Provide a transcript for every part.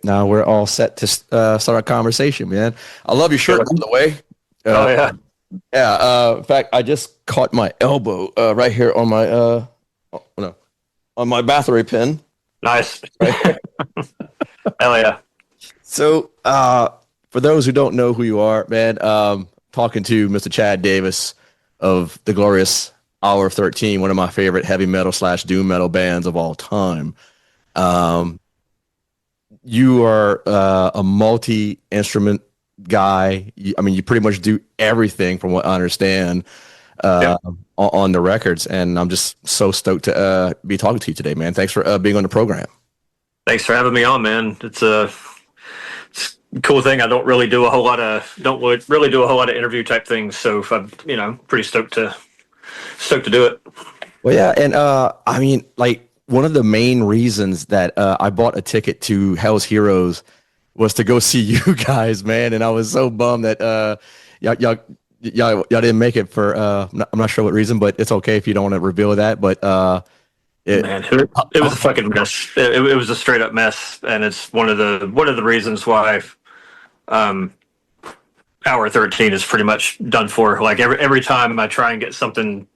Now we're all set to start our conversation, man. I love your shirt, by the way. Oh yeah, Yeah. In fact, I just caught my elbow right here on my oh, no, on my battery pin. nice. Right here. Hell yeah. So, for those who don't know who you are, man, talking to Mr. Chad Davis of the glorious Hour of 13, one of my favorite heavy metal slash doom metal bands of all time. Um, you are a multi instrument guy. I mean, you pretty much do everything from what I understand Yep. on the records. And I'm just so stoked to be talking to you today, man. Thanks for being on the program. Thanks for having me on, man. It's a cool thing. I don't really do a whole lot of really do a whole lot of interview type things. So if I'm pretty stoked to do it. Well, yeah, and I mean, like one of the main reasons that I bought a ticket to Hell's Heroes was to go see you guys, man. And I was so bummed that y'all, y'all, y'all didn't make it for I'm not sure what reason, but it's okay if you don't want to reveal that. But Man, it was a fucking mess. It was a straight up mess, and it's one of the reasons why um, Hour 13 is pretty much done for. Like every time I try and get something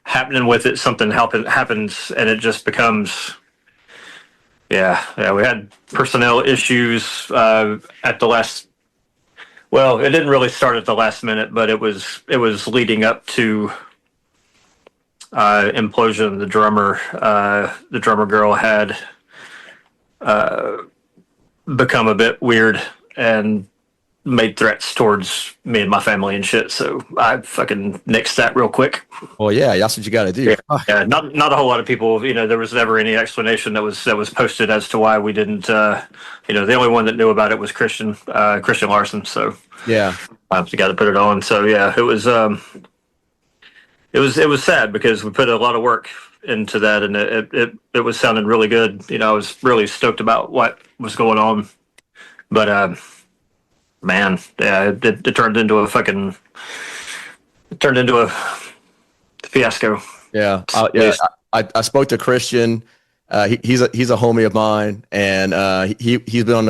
happening with it, something happens, and it just becomes. Yeah. We had personnel issues at the last. Well, it didn't really start at the last minute, but it was leading up to implosion. The drummer girl had become a bit weird and made threats towards me and my family and shit. So I fucking nixed that real quick. well, yeah, that's what you got to do. Yeah, yeah. Not a whole lot of people. There was never any explanation that was posted as to why we didn't. The only one that knew about it was Christian Larson. So Yeah, you got to put it on. So yeah, it was sad because we put a lot of work into that, and it was sounding really good. I was really stoked about what was going on, but man, yeah, it turned into a fiasco. yeah, yeah. I spoke to Christian. He's a homie of mine, and he's been on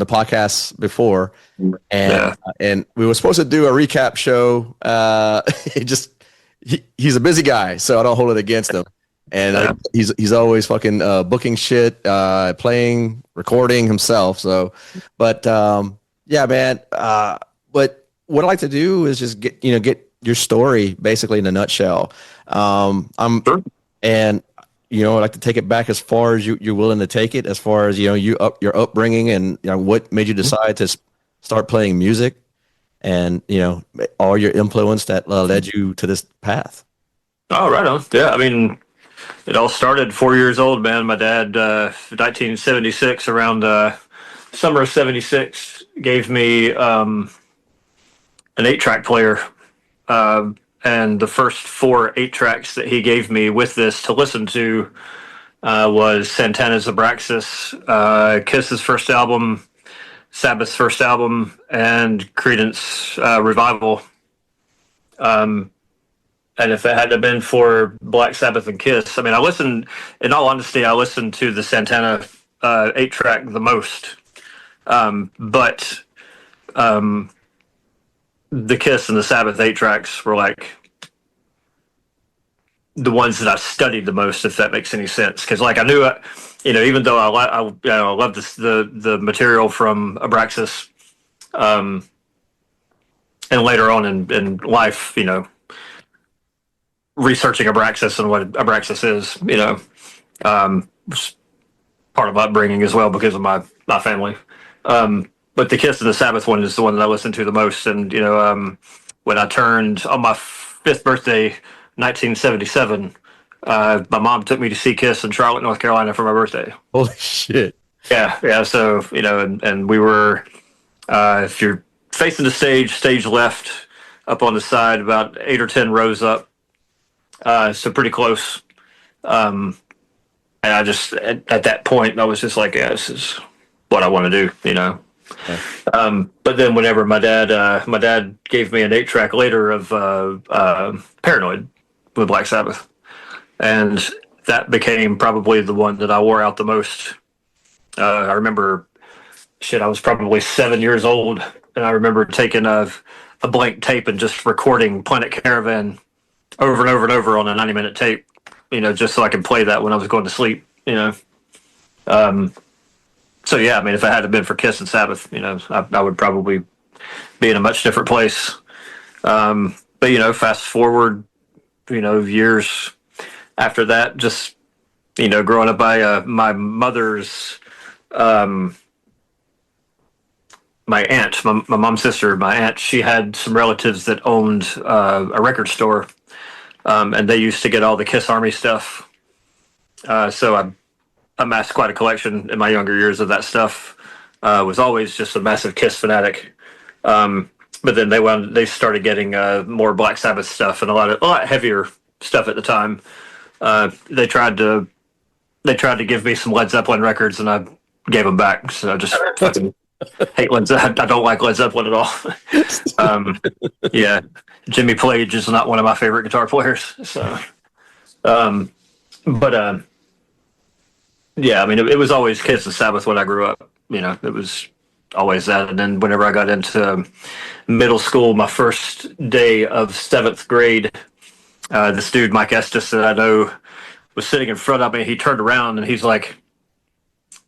the podcast before, and Yeah. and we were supposed to do a recap show. It just he's a busy guy, so I don't hold it against him. And Yeah. he's always fucking booking shit, playing, recording himself. So, but yeah, man. But what I like to do is just get your story basically in a nutshell. I'm Sure. and I like to take it back as far as you're willing to take it, as far as your upbringing and what made you decide to start playing music, and all your influence that led you to this path. Oh, right on. Yeah, I mean, it all started 4 years old, man. My dad, 1976, around summer of '76, gave me an 8-track player. And the first 4 8-tracks that he gave me with this to listen to was Santana's Abraxas, Kiss's first album, Sabbath's first album, and Creedence Revival. And if it hadn't been for Black Sabbath and Kiss, I mean, in all honesty, I listened to the Santana 8-track the most. But the Kiss and the Sabbath 8-tracks were like the ones that I studied the most, if that makes any sense. Because like I knew, even though I love the material from Abraxas, and later on in life, researching Abraxas and what Abraxas is, was part of my upbringing as well because of my family. But the Kiss and the Sabbath one is the one that I listened to the most. And, when I turned on my 5th birthday, 1977, my mom took me to see Kiss in Charlotte, North Carolina for my birthday. Holy shit! Yeah. Yeah. So, and we were, if you're facing the stage left up on the side, about 8 or 10 rows up. So pretty close. And I just, at that point, I was just like, yeah, this is what I want to do. Yeah. But then whenever my dad gave me an 8-track later of Paranoid with Black Sabbath, and that became probably the one that I wore out the most. I remember, shit, I was probably 7 years old, and I remember taking a blank tape and just recording Planet Caravan over and over and over on a 90-minute tape, just so I could play that when I was going to sleep, Um, so yeah, I mean, if it hadn't been for Kiss and Sabbath, I would probably be in a much different place. But fast forward, years after that, just growing up by my mother's, my aunt, my mom's sister, my aunt, she had some relatives that owned a record store, and they used to get all the Kiss Army stuff. So I amassed quite a collection in my younger years of that stuff. Was always just a massive Kiss fanatic. But then they started getting more Black Sabbath stuff and a lot heavier stuff at the time. They tried to give me some Led Zeppelin records, and I gave them back. So I just fucking hate Led Zeppelin. I don't like Led Zeppelin at all. Yeah, Jimmy Page is not one of my favorite guitar players. So, but yeah, I mean, it was always Kiss and Sabbath when I grew up. It was always that. And then whenever I got into middle school, my first day of seventh grade, this dude, Mike Estes, that I know, was sitting in front of me. He turned around and he's like,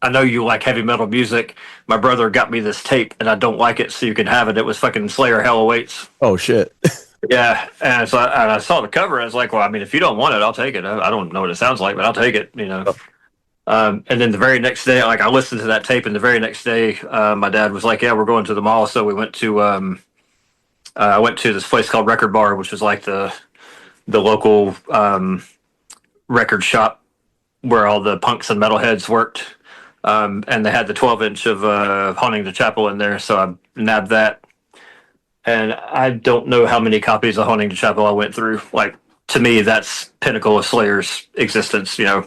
I know you like heavy metal music. My brother got me this tape and I don't like it, so you can have it. It was fucking Slayer Hell Awaits. Oh, shit. Yeah. And so I saw the cover. And I was like, well, I mean, if you don't want it, I'll take it. I don't know what it sounds like, but I'll take it, And then the very next day, like, I listened to that tape, and the very next day, my dad was like, yeah, we're going to the mall. So we went to, I went to this place called Record Bar, which was like the local record shop where all the punks and metalheads worked. And they had the 12-inch of Haunting the Chapel in there. So I nabbed that. And I don't know how many copies of Haunting the Chapel I went through. Like, to me, that's pinnacle of Slayer's existence. Show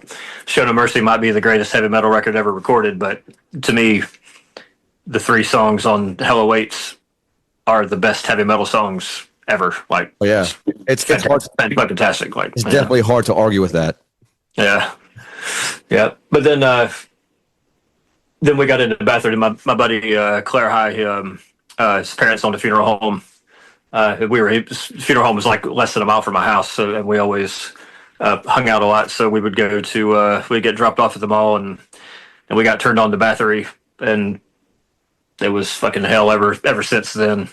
No Mercy might be the greatest heavy metal record ever recorded, but to me, the 3 songs on Hell Awaits are the best heavy metal songs ever. Like, Oh yeah, it's hard. fantastic. Like, It's definitely hard to argue with that. yeah, yeah. But then we got into Bathory. My buddy Claire High, his parents owned a funeral home. His funeral home was like less than a mile from my house, and we always hung out a lot. So we would go to we'd get dropped off at the mall, and we got turned on to Bathory, and it was fucking hell ever since then.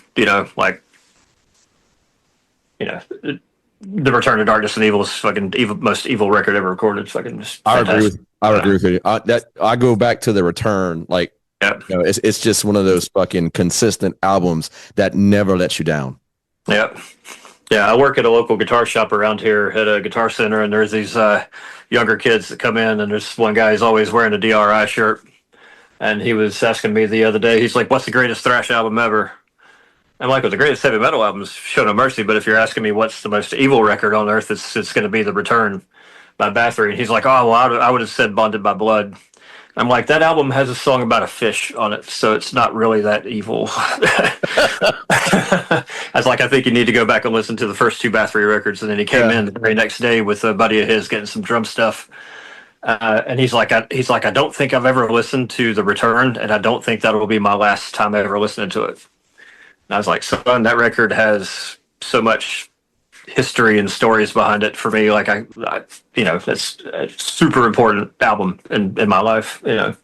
The Return to Darkness and Evil is fucking most evil record ever recorded. It's fucking just fantastic. I agree with you. I go back to the Return, like, Yeah, it's just one of those fucking consistent albums that never lets you down. yeah. Yeah, I work at a local guitar shop around here at a guitar center, and there's these younger kids that come in, and there's one guy who's always wearing a DRI shirt, and he was asking me the other day, he's like, what's the greatest thrash album ever? I'm like, well, the greatest heavy metal album is Show No Mercy, but if you're asking me what's the most evil record on earth, it's going to be The Return by Bathory. And he's like, oh, well, I would have said Bonded by Blood. I'm like, that album has a song about a fish on it, so it's not really that evil. I was like, I think you need to go back and listen to the first 2 Bathory records. And then he came in the very next day with a buddy of his getting some drum stuff. And he's like, I don't think I've ever listened to The Return, and I don't think that will be my last time ever listening to it. And I was like, son, that record has so much history and stories behind it for me. Like, that's a super important album in my life, But,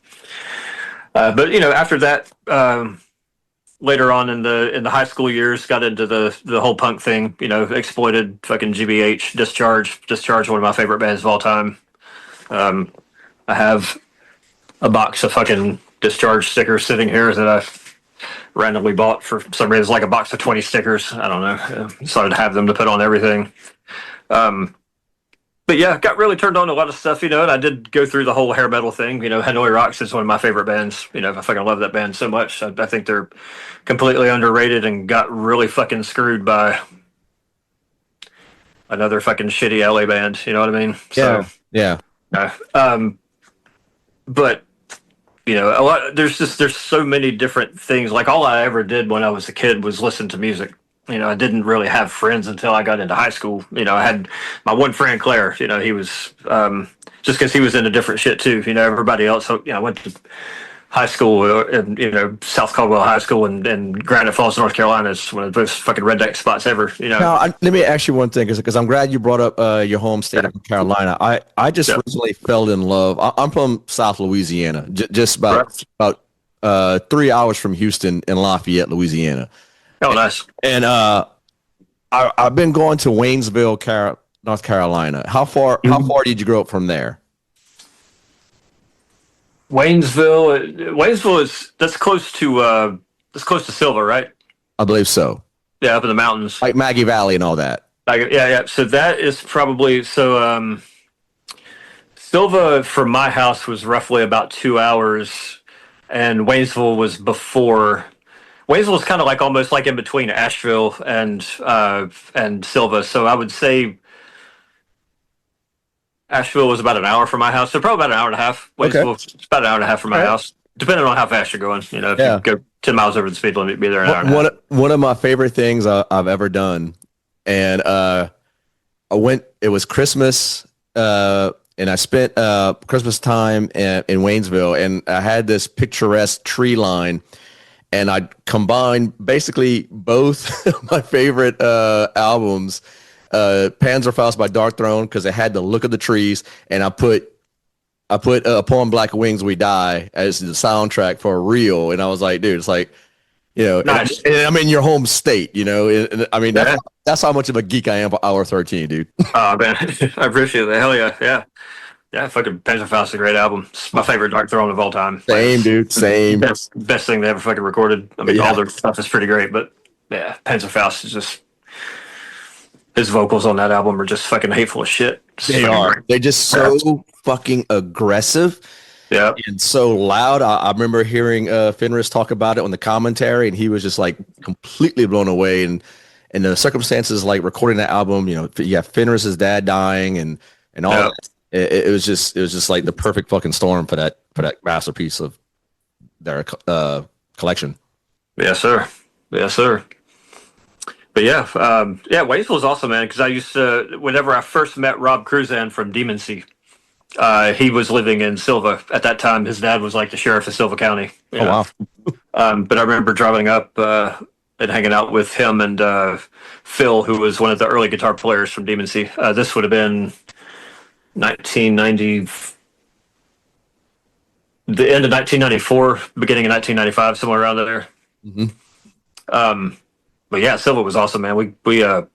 after that, later on in the high school years, got into the whole punk thing, exploited fucking GBH, Discharge, one of my favorite bands of all time. I have a box of fucking Discharge stickers sitting here that I randomly bought for some reason, like a box of 20 stickers. I don't know. Decided to have them to put on everything. But yeah, got really turned on to a lot of stuff, and I did go through the whole hair metal thing. Hanoi Rocks is one of my favorite bands. I fucking love that band so much. I think they're completely underrated and got really fucking screwed by another fucking shitty LA band. You know what I mean? Yeah. Yeah. But a lot. There's so many different things. Like, all I ever did when I was a kid was listen to music. I didn't really have friends until I got into high school. I had my one friend, Claire. He was just because he was into different shit too. You know, everybody else. So, I went to high school in South Caldwell High School and Granite Falls, North Carolina is one of the most fucking redneck spots ever. Now, let me ask you one thing, because I'm glad you brought up your home state of North Carolina. I just recently fell in love. I'm from South Louisiana, just about 3 hours from Houston in Lafayette, Louisiana. Oh, nice. And I've been going to Waynesville, North Carolina. How far did you grow up from there? Waynesville that's close to Silva, right? I believe so. Yeah, up in the mountains, like Maggie Valley and all that. Yeah. So that is probably so. Silva from my house was roughly about 2 hours, and Waynesville was before. Waynesville was kind of like almost like in between Asheville and Silva. So I would say Asheville was about an hour from my house. So probably about an hour and a half. Waynesville was about an hour and a half from my house, depending on how fast you're going. You know, if you go 10 miles over the speed limit, be there an hour and a half. One of my favorite things I've ever done, and it was Christmas, and I spent Christmas time in Waynesville, and I had this picturesque tree line, and I combined basically both my favorite albums, Panzerfaust by Dark Throne, because it had the look of the trees, and I put Upon Black Wings We Die as the soundtrack for a reel, and I was like, dude, it's like, nice. and I'm in your home state, and I mean, that's how much of a geek I am for Hour 13, dude. Oh, man, I appreciate that. Hell yeah. Yeah, fucking Panzerfaust is a great album. It's my favorite Dark Throne of all time. Same, dude. Same. Best thing they ever fucking recorded. I mean, all their stuff is pretty great, but yeah, Panzerfaust is just, his vocals on that album are just fucking hateful as shit. They are. Great. They're just so fucking aggressive. Yeah. And so loud. I remember hearing Fenris talk about it on the commentary, and he was just like completely blown away. And the circumstances like recording that album, you have Fenris's dad dying and all that. It was just like the perfect fucking storm for that masterpiece of their collection. Yes, sir. But Waynesville is awesome, man. Because I used to, whenever I first met Rob Cruzan from Demoncy, he was living in Silva at that time. His dad was like the sheriff of Silva County. Wow. But I remember driving up and hanging out with him and Phil, who was one of the early guitar players from Demoncy. This would have been 1990, the end of 1994, beginning of 1995, somewhere around there. Mm-hmm. But yeah, Silva was awesome, man. We the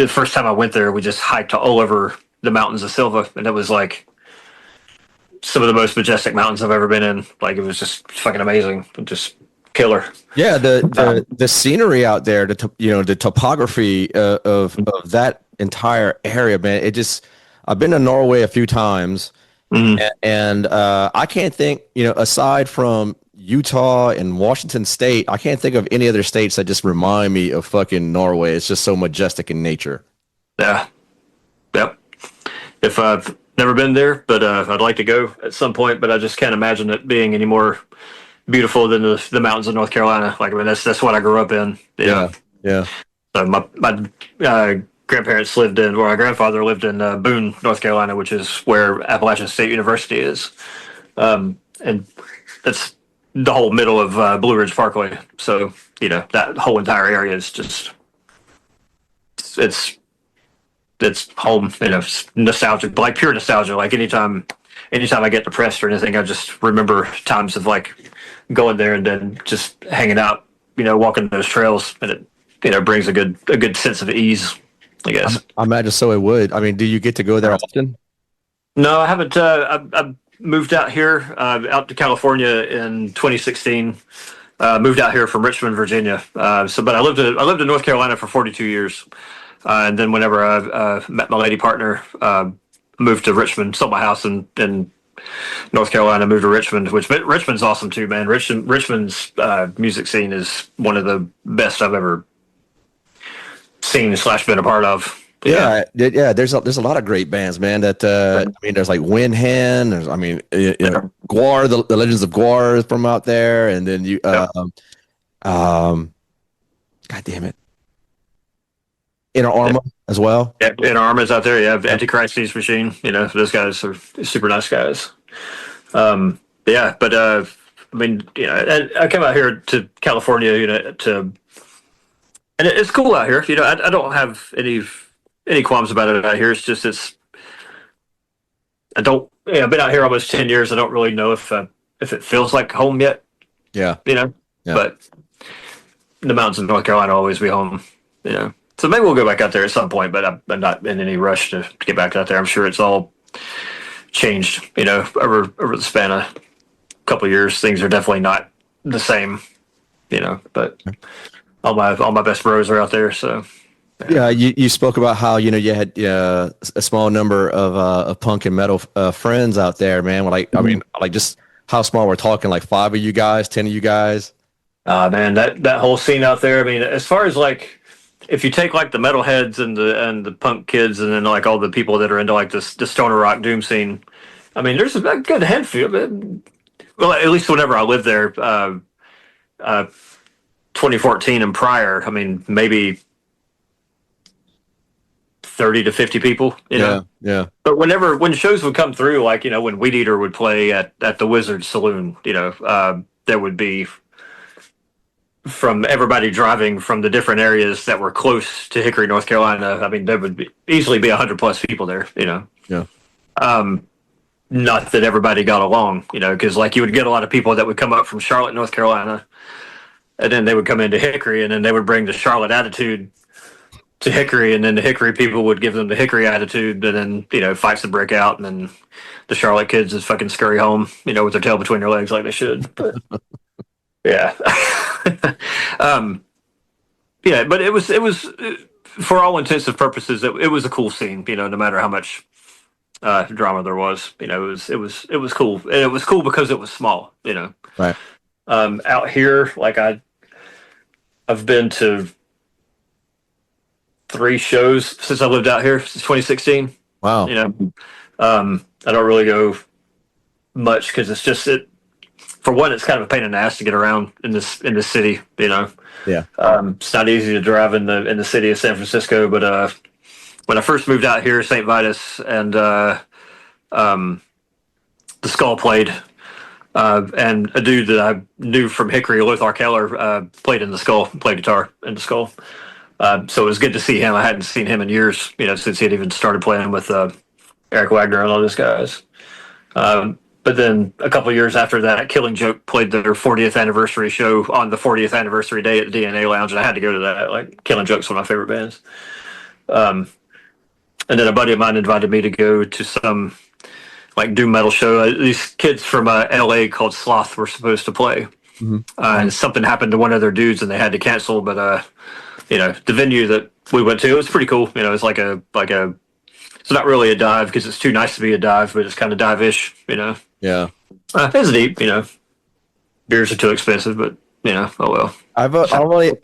first time I went there, we just hiked all over the mountains of Silva, and it was like some of the most majestic mountains I've ever been in. Like, it was just fucking amazing, just killer. Yeah, the scenery out there, the topography of that entire area, man. I've been to Norway a few times, and I can't think, aside from Utah and Washington State, I can't think of any other states that just remind me of fucking Norway. It's just so majestic in nature. Yeah. Yep. If I've never been there, but I'd like to go at some point, but I just can't imagine it being any more beautiful than the mountains of North Carolina. Like, I mean, that's what I grew up in. Yeah. So my grandparents lived in, or my grandfather lived in Boone, North Carolina, which is where Appalachian State University is. And that's the whole middle of Blue Ridge Parkway. So, that whole entire area is just, it's home, nostalgic, like pure nostalgia. Like anytime I get depressed or anything, I just remember times of like going there and then just hanging out, walking those trails, and it brings a good sense of ease, I guess. I imagine so. It would. I mean, do you get to go there often? No, I haven't. I moved out here, out to California in 2016. Moved out here from Richmond, Virginia. But I lived in North Carolina for 42 years. And then whenever I met my lady partner, moved to Richmond, sold my house in North Carolina, moved to Richmond, which Richmond's awesome too, man. Richmond's music scene is one of the best I've ever seen / been a part of. Yeah. There's a lot of great bands, man. That there's like Winhen. There's, Gwar, the Legends of Gwar is from out there, and then God damn it, Inner Armor as well. Yeah, in Arma's out there. You have Antichrist's Machine. You know, those guys are super nice guys. Yeah, but I mean, you know, I came out here to California, you know, and it's cool out here. You know, I don't have any qualms about it out here. It's just I don't. Yeah, I've been out here almost 10 years. I don't really know if it feels like home yet. Yeah, You know, yeah. but the mountains of North Carolina will always be home. You know, so maybe we'll go back out there at some point. But I'm not in any rush to get back out there. I'm sure it's all changed. You know, over the span of a couple of years, things are definitely not the same. You know, but all my best bros are out there. So Yeah, you spoke about how you had a small number of punk and metal friends out there, man. Like I mean, like just how small we're talking, like 5 of you guys, 10 of you guys. man, that whole scene out there. I mean, as far as like, if you take like the metalheads and the punk kids, and then like all the people that are into like the stoner rock doom scene, I mean, there's a good handful. Well, at least whenever I lived there, 2014 and prior, I mean, maybe 30 to 50 people. You know, Yeah. but when shows would come through, like, you know, when Weed Eater would play at the Wizard Saloon, you know, there would be from everybody driving from the different areas that were close to Hickory, North Carolina. I mean, there would easily be 100+ people there, you know. Yeah. Not that everybody got along, you know, because like you would get a lot of people that would come up from Charlotte, North Carolina, and then they would come into Hickory, and then they would bring the Charlotte attitude to Hickory, and then the Hickory people would give them the Hickory attitude, and then, you know, fights would break out, and then the Charlotte kids would fucking scurry home, you know, with their tail between their legs like they should. But yeah. Yeah, but it was for all intents and purposes, it was a cool scene, you know, no matter how much drama there was, you know, it was cool, and it was cool because it was small, you know. Right. Out here, like I've been to 3 shows since I lived out here since 2016. Wow. You know, I don't really go much because it's just for one, it's kind of a pain in the ass to get around in this city. You know, Yeah. it's not easy to drive in the city of San Francisco. But when I first moved out here, St. Vitus and the Skull played, and a dude that I knew from Hickory, Lothar Keller, played in the Skull, played guitar in the Skull. So it was good to see him. I hadn't seen him in years, you know, since he had even started playing with Eric Wagner and all those guys. But then a couple of years after that, Killing Joke played their 40th anniversary show on the 40th anniversary day at the DNA Lounge, and I had to go to that. Like, Killing Joke's one of my favorite bands. And then a buddy of mine invited me to go to some like doom metal show. These kids from LA called Sloth were supposed to play, and something happened to one of their dudes, and they had to cancel. But you know, the venue that we went to, it was pretty cool. You know, it's like a it's not really a dive because it's too nice to be a dive, but it's kind of dive-ish. You know. Yeah. It's deep, you know. Beers are too expensive, but you know, oh well. I've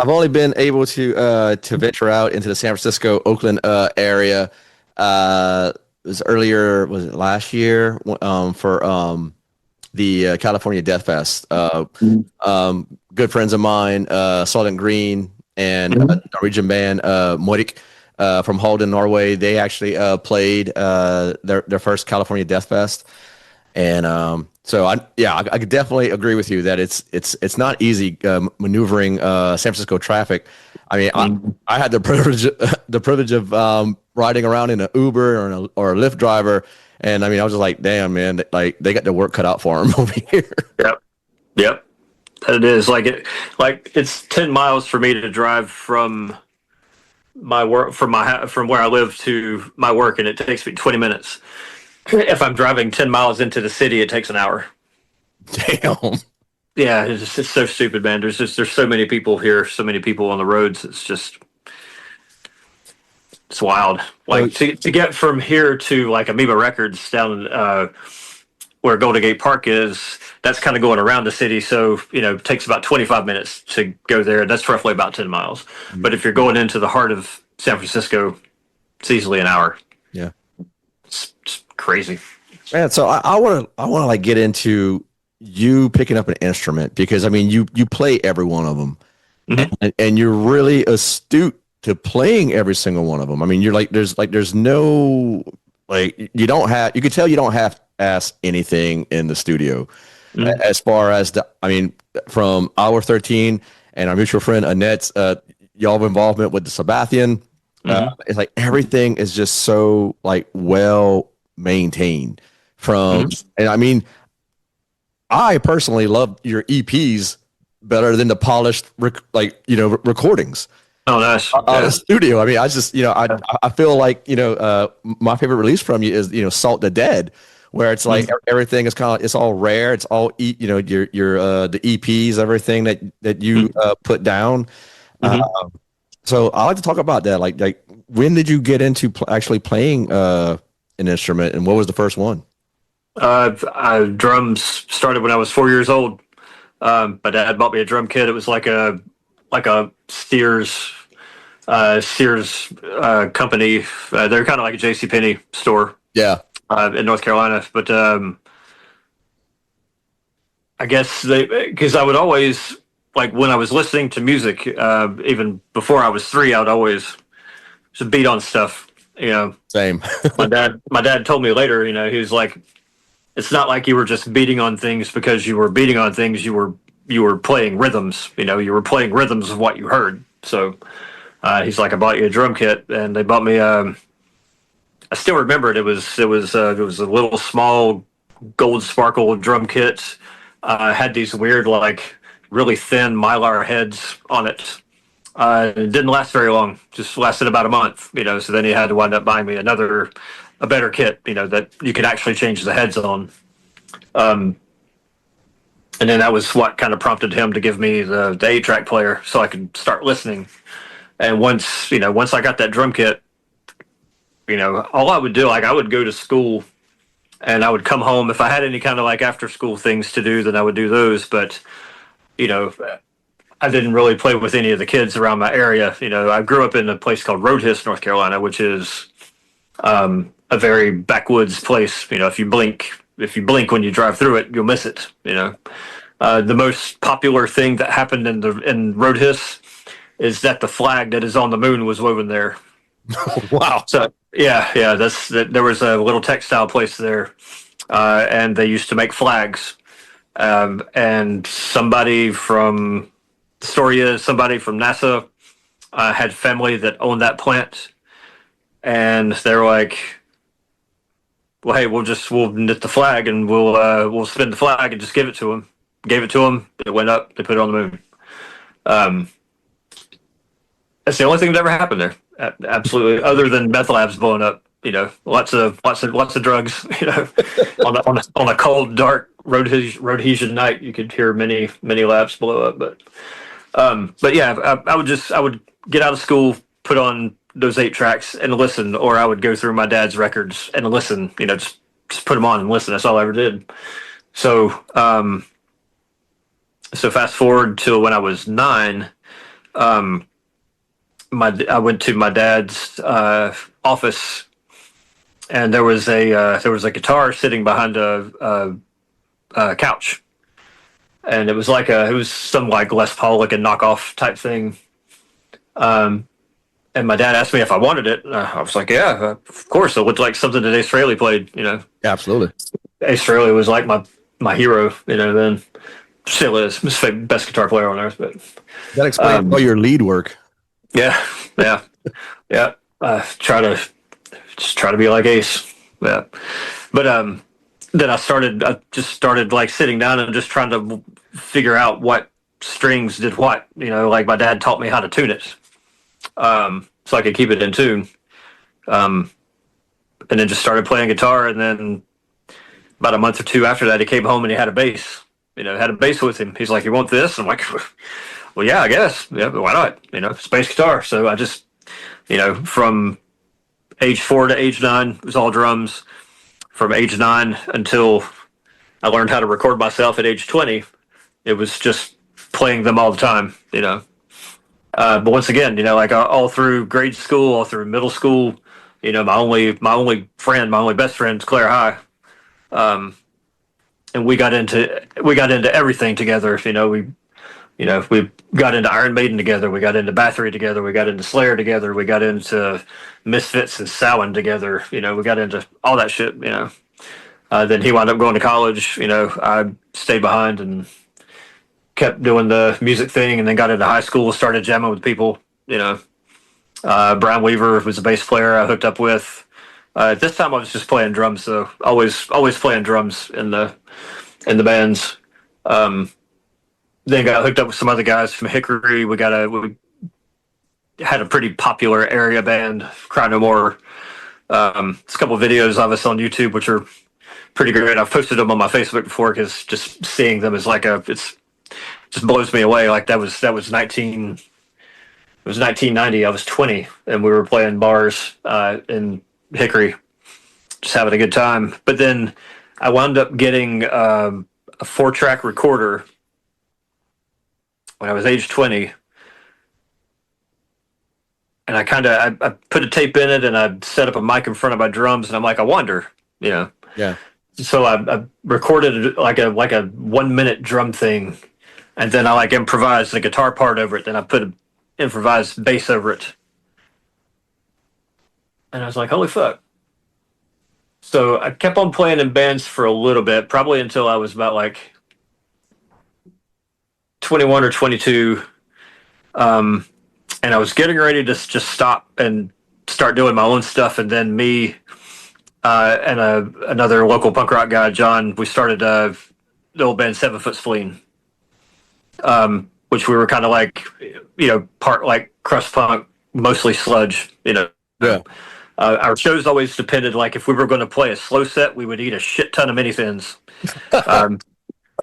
only been able to venture out into the San Francisco, Oakland area. It was earlier, was it last year? For the California Death Fest. Good friends of mine, Solid Green and Norwegian band Morik from Halden, Norway. They actually played their first California Death Fest. And so I could definitely agree with you that it's not easy maneuvering San Francisco traffic. I mean, I had the privilege of riding around in an Uber or a Lyft driver, and I mean, I was just like, damn, man, like they got the work cut out for them over here. Yep. It is like it's 10 miles for me to drive from my work from where I live to my work, and it takes me 20 minutes. If I'm driving 10 miles into the city, it takes an hour. Damn. Yeah, it's so stupid, man. There's so many people here, so many people on the roads. It's wild. Like to get from here to like Amoeba Records down where Golden Gate Park is, that's kind of going around the city. So, you know, it takes about 25 minutes to go there. That's roughly about 10 miles. But if you're going into the heart of San Francisco, it's easily an hour. Yeah. It's crazy, man. So I want to like get into you picking up an instrument, because I mean you play every one of them, and you're really astute to playing every single one of them? I mean, you're like, there's no, like, you could tell you don't have to ask anything in the studio. As far as I mean, from Hour 13 and our mutual friend Annette's, y'all involvement with the Sabathian, it's like everything is just so like well maintained and I mean, I personally love your EPs better than the polished, recordings. Oh, nice. Out of the studio. I mean, I just, I feel like, my favorite release from you is, Salt the Dead, where it's like everything is kind of, it's all rare. It's all, your the EPs, everything that you put down. So I like to talk about that. Like when did you get into actually playing an instrument, and what was the first one? Drums started when I was 4 years old. My dad bought me a drum kit. It was like a Sears company. They're kind of like a JCPenney store. Yeah. In North Carolina. But I guess because I would always, like, when I was listening to music, even before I was 3, I would always just beat on stuff. Same. my dad told me later. He was like, it's not like you were just beating on things because you were beating on things. You were playing rhythms. You were playing rhythms of what you heard. So he's like, I bought you a drum kit, and they bought me. I still remember it. It was a little small gold sparkle drum kit. Had these weird, like, really thin mylar heads on it. It didn't last very long. Just lasted about a month. So then he had to wind up buying me a better kit, that you could actually change the heads on. And then that was what kind of prompted him to give me the 8-track player so I could start listening. And once I got that drum kit, all I would do, like, I would go to school and I would come home. If I had any kind of like after school things to do, then I would do those. But, I didn't really play with any of the kids around my area. I grew up in a place called Roadhiss, North Carolina, which is a very backwoods place. If you blink when you drive through it, you'll miss it. The most popular thing that happened in Roadhiss is that the flag that is on the moon was woven there. Wow. So yeah, there was a little textile place there, and they used to make flags. And somebody from NASA had family that owned that plant, and they're like, well, hey, we'll knit the flag and we'll spin the flag and just give it to them. Gave it to them. It went up. They put it on the moon. That's the only thing that ever happened there. Absolutely, other than meth labs blowing up. Lots of drugs. On a cold, dark Rhodesian night, you could hear many labs blow up. But yeah, I would get out of school, put on those 8 tracks and listen, or I would go through my dad's records and listen. Just put them on and listen. That's all I ever did. So fast forward to when I was 9. I went to my dad's office, and there was a guitar sitting behind a couch, and it was some like Les Paul, like a knockoff type thing. And my dad asked me if I wanted it. I was like, yeah, of course. It looked like something that Ace Frehley played. Absolutely. Ace Frehley was like my hero. Then still is. He's the best guitar player on earth. But that explains all your lead work. Yeah. Try to be like Ace. Yeah. But then I just started like sitting down and just trying to figure out what strings did what. Like my dad taught me how to tune it, so I could keep it in tune. And then just started playing guitar. And then about a month or 2 after that, he came home and he had a bass. Had a bass with him. He's like, "You want this?" I'm like, well, yeah, I guess. Yeah, but why not? It's bass guitar. So I just, from age 4 to age 9, it was all drums. From age 9 until I learned how to record myself at age 20, it was just playing them all the time, But once again, like all through grade school, all through middle school, my only best friend is Claire High. And we got into everything together. We got into Iron Maiden together. We got into Bathory together. We got into Slayer together. We got into Misfits and Samhain together. We got into all that shit. Then he wound up going to college. I stayed behind and kept doing the music thing, and then got into high school, started jamming with people. Brian Weaver was a bass player I hooked up with. At this time, I was just playing drums, so always playing drums in the bands. Then got hooked up with some other guys from Hickory. We had a pretty popular area band, Cry No More. There's a couple of videos of us on YouTube, which are pretty great. I've posted them on my Facebook before because just seeing them is just blows me away. Like that was 1990. I was 20, and we were playing bars in Hickory, just having a good time. But then I wound up getting a 4-track recorder when I was age 20, and I put a tape in it, and I set up a mic in front of my drums, and I'm like, I wonder. Yeah. So I recorded like a 1-minute drum thing, and then I improvised the guitar part over it. Then I put an improvised bass over it, and I was like, holy fuck. So I kept on playing in bands for a little bit, probably until I was about 21 or 22. And I was getting ready to just stop and start doing my own stuff. And then me and another local punk rock guy, John, we started the old band 7 Foot Spleen, which we were kind of part crust punk, mostly sludge. Yeah. Our shows always depended, if we were going to play a slow set, we would eat a shit ton of mini thins.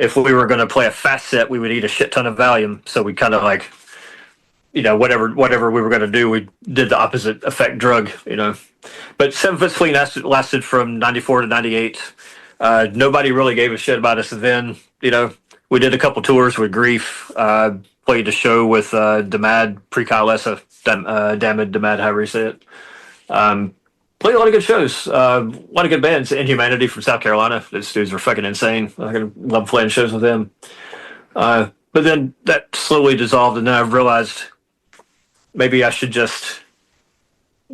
If we were going to play a fast set, we would eat a shit ton of Valium. So we kind of whatever we were going to do, we did the opposite effect drug. But 7 Foot Spleen lasted from 94 to 98. Nobody really gave a shit about us then. We did a couple tours with Grief. Played a show with Damad, Pre-Kyle Essa, Damad, however you say it. Played a lot of good shows, a lot of good bands. Inhumanity from South Carolina. Those dudes were fucking insane. I love playing shows with them. But then that slowly dissolved, and then I realized maybe I should just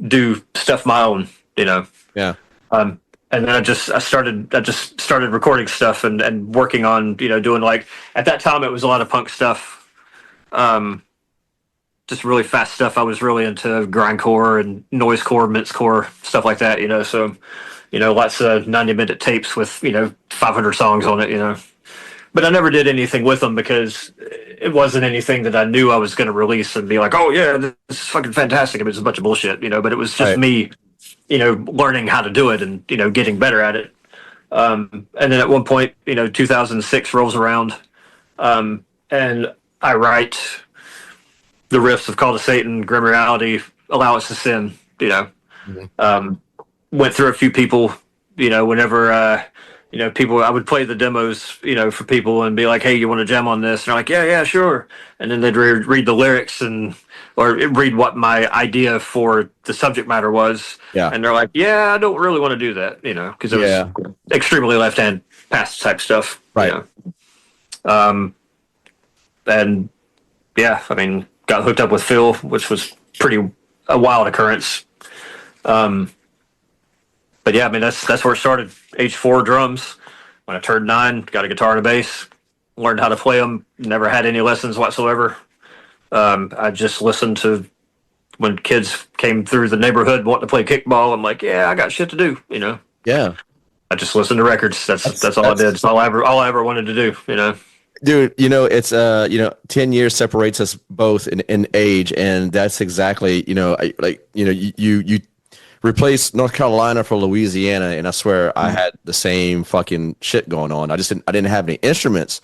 do stuff my own, Yeah. And then I just started recording stuff and working on, doing at that time it was a lot of punk stuff. Just really fast stuff. I was really into grindcore and noisecore, mincecore, stuff like that, So, lots of 90-minute tapes with, 500 songs on it, But I never did anything with them because it wasn't anything that I knew I was going to release and be like, oh yeah, this is fucking fantastic. It was a bunch of bullshit, But it was just me, learning how to do it and, getting better at it. And then at one point, 2006 rolls around, and I write the riffs of Call to Satan, Grim Reality, Allow Us to Sin, Went through a few people, whenever, people, I would play the demos, for people and be like, hey, you want to jam on this? And they're like, yeah, sure. And then they'd read the lyrics or read what my idea for the subject matter was. Yeah. And they're like, yeah, I don't really want to do that, because it was extremely left-hand pass type stuff. Right. And yeah, got hooked up with Phil, which was a wild occurrence. But yeah, that's where it started. Age 4, drums. When I turned 9, got a guitar and a bass. Learned how to play them. Never had any lessons whatsoever. I just listened to when kids came through the neighborhood wanting to play kickball. I'm like, yeah, I got shit to do. Yeah. I just listened to records. That's all I did. It's all I ever wanted to do. Dude, it's 10 years separates us both in age, and that's exactly you replaced North Carolina for Louisiana, and I swear I had the same fucking shit going on. I didn't have any instruments,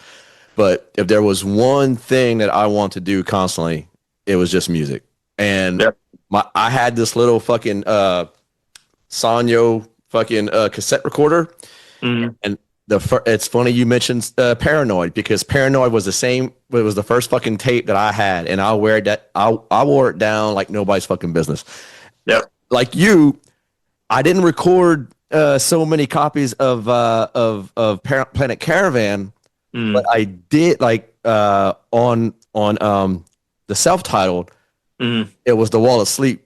but if there was one thing that I want to do constantly, it was just music. And I had this little fucking Sanyo fucking cassette recorder, and it's funny you mentioned Paranoid, because Paranoid was the same. It was the first fucking tape that I had, and I wore it down like nobody's fucking business. Yep. Like you, I didn't record so many copies of Planet Caravan, but I did on on the self-titled, Mm, it was the Wall of Sleep.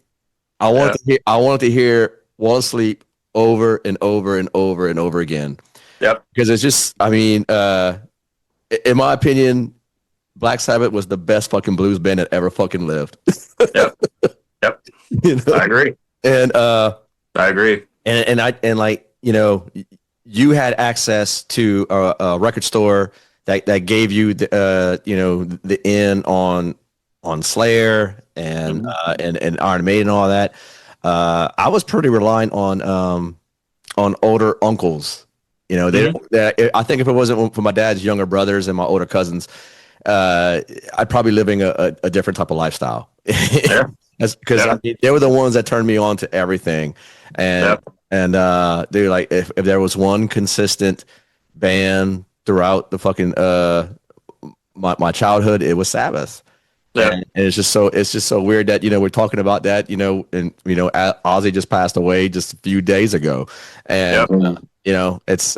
yeah. I wanted to hear Wall of Sleep over and over and over and over again. Yep. Because it's just, I mean, in my opinion, Black Sabbath was the best fucking blues band that ever fucking lived. Yep. Yep. You know? I agree. And I agree. and like, you know, you had access to a record store that gave you the you know, the in on Slayer Mhm. and Iron Maiden and all that. I was pretty reliant on older uncles. You know, Mhm. I think if it wasn't for my dad's younger brothers and my older cousins, I'd probably living a different type of lifestyle. Yeah. Because Yeah. I mean, they were the ones that turned me on to everything, and Yep. they were like, if there was one consistent band throughout the fucking my childhood, it was Sabbath. Yep. And it's just so weird that, you know, we're talking about that, you know, and you know, Ozzy just passed away just a few days ago, and Yep. you know, it's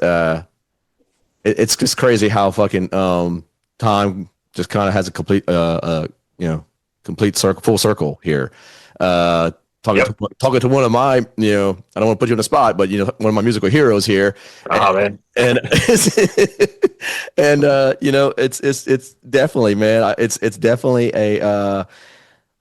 just crazy how fucking time just kind of has a complete you know, complete circle, full circle here. Uh, Yep. talking to one of my, you know, I don't want to put you on the spot, but you know, one of my musical heroes here, Oh man. and and you know, it's definitely, man, it's definitely a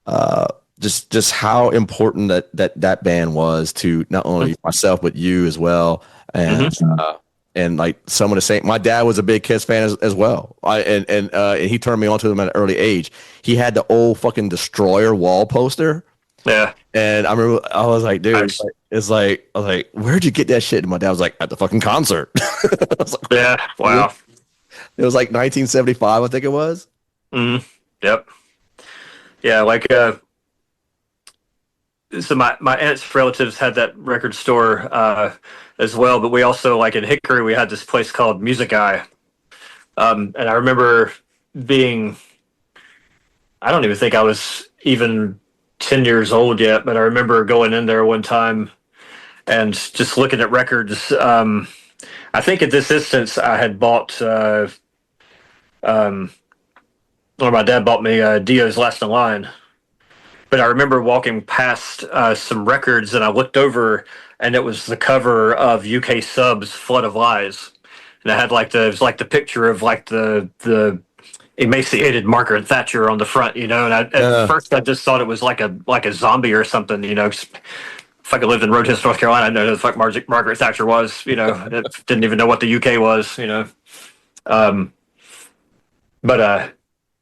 uh just how important that band was to not only myself but you as well, and Mm-hmm. and like some of the same. My dad was a big Kiss fan as well. And he turned me on to them at an early age. He had the old fucking Destroyer wall poster, Yeah. and I remember I was like, dude, Nice. I was like, where'd you get that shit? And my dad was like, at the fucking concert. I was like, Yeah. really? Wow. It was like 1975, I think it was. Mm. Yep. Yeah. Like so my aunt's relatives had that record store as well, but we also, like in Hickory, we had this place called Music Eye. And I remember being, I don't even think I was even 10 years old yet, but I remember going in there one time and just looking at records. I think at this instance, I had bought, um, or my dad bought me Dio's Last in Line. But I remember walking past some records and I looked over and it was the cover of UK Sub's Flood of Lies. And it was like the picture of like the emaciated Margaret Thatcher on the front, you know. And at Yeah. first, I just thought it was like a zombie or something, you know. If I could live in Rochester, North Carolina, I know who the fuck Margaret Thatcher was, you know. I didn't even know what the UK was, you know. Um, but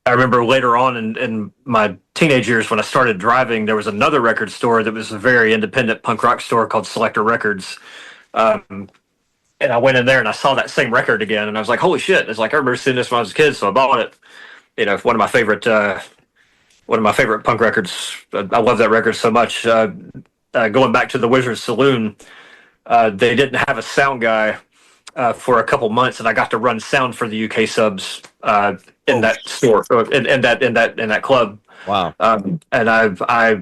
I remember later on in my teenage years when I started driving, there was another record store that was a very independent punk rock store called Selector Records. Um, and I went in there and I saw that same record again, and I was like, "Holy shit!" It's like I remember seeing this when I was a kid, so I bought it. You know, one of my favorite punk records. I love that record so much. Going back to the Wizard's Saloon, they didn't have a sound guy for a couple months, and I got to run sound for the UK subs in that store, in that club. Wow. And I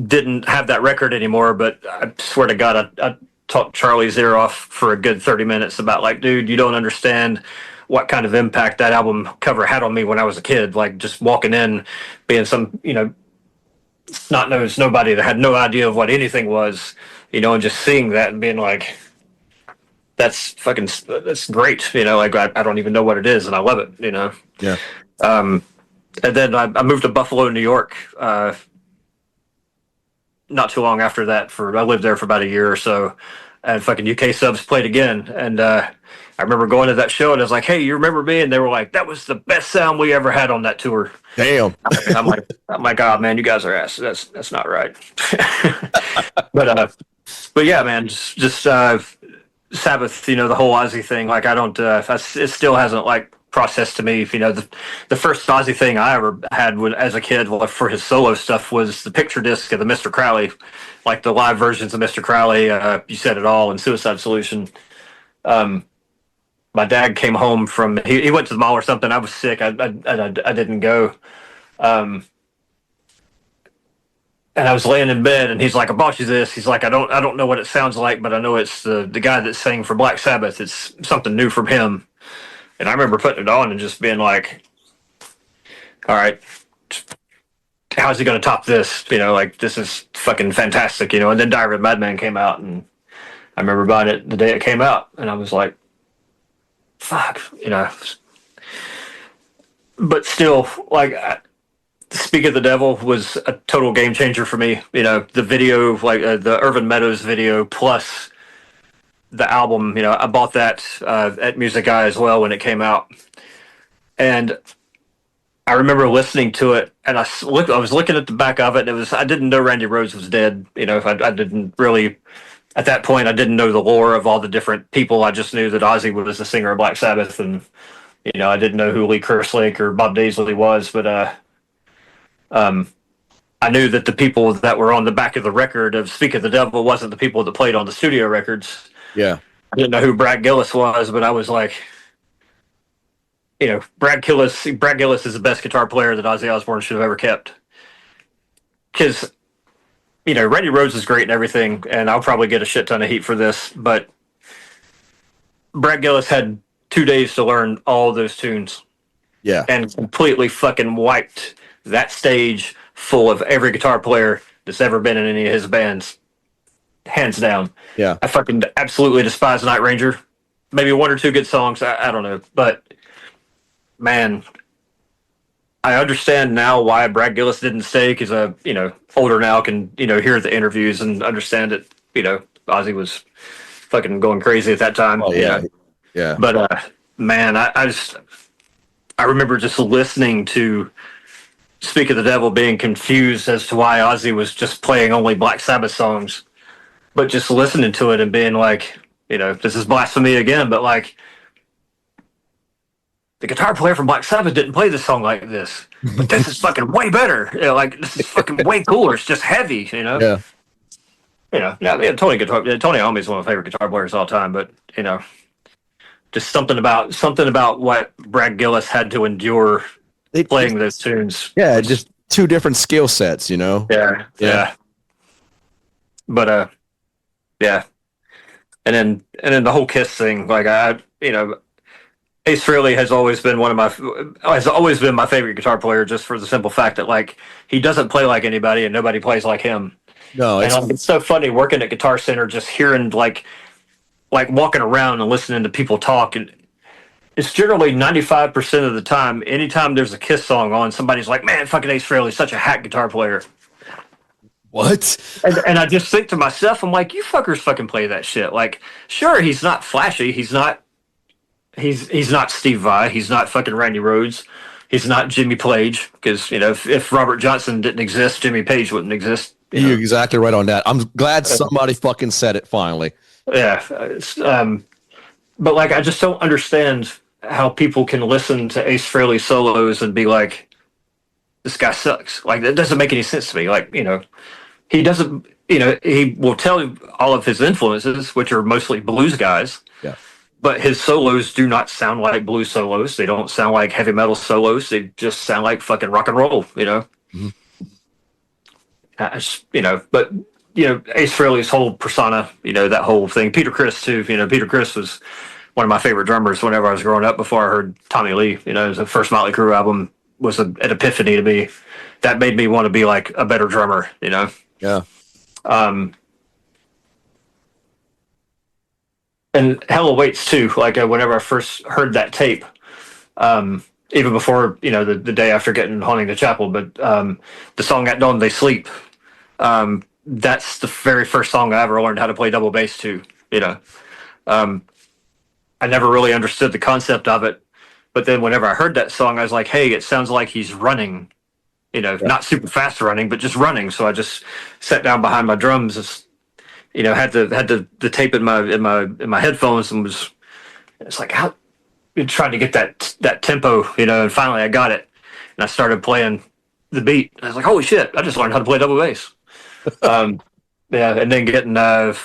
didn't have that record anymore, but I swear to God, I talked Charlie's ear off for a good 30 minutes about like, dude, you don't understand what kind of impact that album cover had on me when I was a kid. Like just walking in, being some, you know, snot nosed nobody that had no idea of what anything was, you know, and just seeing that and being like, that's great, you know. Like I don't even know what it is, and I love it, you know. Yeah. Um, and then I moved to Buffalo, New York, not too long after that. I lived there for about a year or so, and fucking UK subs played again, and I remember going to that show, and I was like, "Hey, you remember me?" And they were like, "That was the best sound we ever had on that tour." Damn. I'm like, "Oh man, you guys are ass. That's not right." But yeah, man, just Sabbath, you know, the whole Ozzy thing. Like, I don't, it still hasn't like processed to me. You know, the first Ozzy thing I ever had as a kid for his solo stuff was the picture disc of the Mr. Crowley, like the live versions of Mr. Crowley, You Said It All, and Suicide Solution. Um, my dad came home from, he went to the mall or something. I was sick. I didn't go. Um, and I was laying in bed, and he's like, "I bought you this." He's like, I don't know what it sounds like, but I know it's the guy that sang for Black Sabbath. It's something new from him." And I remember putting it on and just being like, all right, how's he going to top this? You know, like, this is fucking fantastic, you know. And then Diary of a Madman came out, and I remember buying it the day it came out, and I was like, fuck, you know. But still, like, Speak of the Devil was a total game changer for me. You know, the video, like the Irvin Meadows video, plus the album. You know, I bought that at Music Eye as well when it came out, and I remember listening to it, and I was looking at the back of it, and I didn't know Randy Rhoads was dead. You know, I didn't really, at that point, I didn't know the lore of all the different people. I just knew that Ozzy was the singer of Black Sabbath, and you know, I didn't know who Lee Kerslake or Bob Daisley was, but I knew that the people that were on the back of the record of Speak of the Devil wasn't the people that played on the studio records. Yeah. I didn't know who Brad Gillis was, but I was like, you know, Brad Gillis is the best guitar player that Ozzy Osbourne should have ever kept. Because, you know, Randy Rhoads is great and everything, and I'll probably get a shit ton of heat for this, but Brad Gillis had 2 days to learn all those tunes. Yeah. And completely fucking wiped that stage full of every guitar player that's ever been in any of his bands. Hands down. Yeah. I fucking absolutely despise Night Ranger. Maybe one or two good songs, I don't know. But, man, I understand now why Brad Gillis didn't stay, because you know, older now, can, you know, hear the interviews and understand that, you know, Ozzy was fucking going crazy at that time. Oh, yeah. You know? Yeah. But, man, I remember just listening to Speak of the Devil, being confused as to why Ozzy was just playing only Black Sabbath songs, but just listening to it and being like, you know, this is blasphemy again, but like, the guitar player from Black Sabbath didn't play this song like this, but this is fucking way better. You know, like, this is fucking way cooler. It's just heavy, you know? Yeah. You know, yeah, Tony Iommi is one of my favorite guitar players of all time, but, you know, just something about what Brad Gillis had to endure playing those tunes. Yeah, just two different skill sets, you know? Yeah. But yeah. And then the whole Kiss thing, like, you know, Ace Frehley has always been my favorite guitar player, just for the simple fact that, like, he doesn't play like anybody and nobody plays like him. No, it's so funny working at Guitar Center, just hearing like walking around and listening to people talk, and it's generally 95% of the time, anytime there's a Kiss song on, somebody's like, man, fucking Ace Frehley's such a hack guitar player. What? And I just think to myself, I'm like, you fuckers fucking play that shit. Like, sure, he's not flashy. He's not Steve Vai. He's not fucking Randy Rhoads. He's not Jimmy Page. Because, you know, if Robert Johnson didn't exist, Jimmy Page wouldn't exist. You're exactly right on that. I'm glad somebody fucking said it finally. Yeah. But, like, I just don't understand how people can listen to Ace Frehley solos and be like, this guy sucks. Like, that doesn't make any sense to me. Like, you know, he doesn't, you know, he will tell you all of his influences, which are mostly blues guys. Yeah. But his solos do not sound like blues solos. They don't sound like heavy metal solos. They just sound like fucking rock and roll, you know? Mm-hmm. You know, but, you know, Ace Frehley's whole persona, you know, that whole thing. Peter Criss, too. You know, Peter Criss was one of my favorite drummers whenever I was growing up, before I heard Tommy Lee. You know, the first Motley Crue album was an epiphany to me. That made me want to be like a better drummer, you know? Yeah. And Hell Awaits too. Like, whenever I first heard that tape, even before, you know, the day after getting Haunting the Chapel, but the song At Dawn They Sleep, that's the very first song I ever learned how to play double bass to, you know. I never really understood the concept of it, but then whenever I heard that song, I was like, hey, it sounds like he's running, you know, not super fast running, but just running. So I just sat down behind my drums, you know, had the tape in my headphones, and it's like, how, trying to get that tempo, you know, and finally I got it, and I started playing the beat. I was like, holy shit, I just learned how to play double bass. Yeah, and then getting the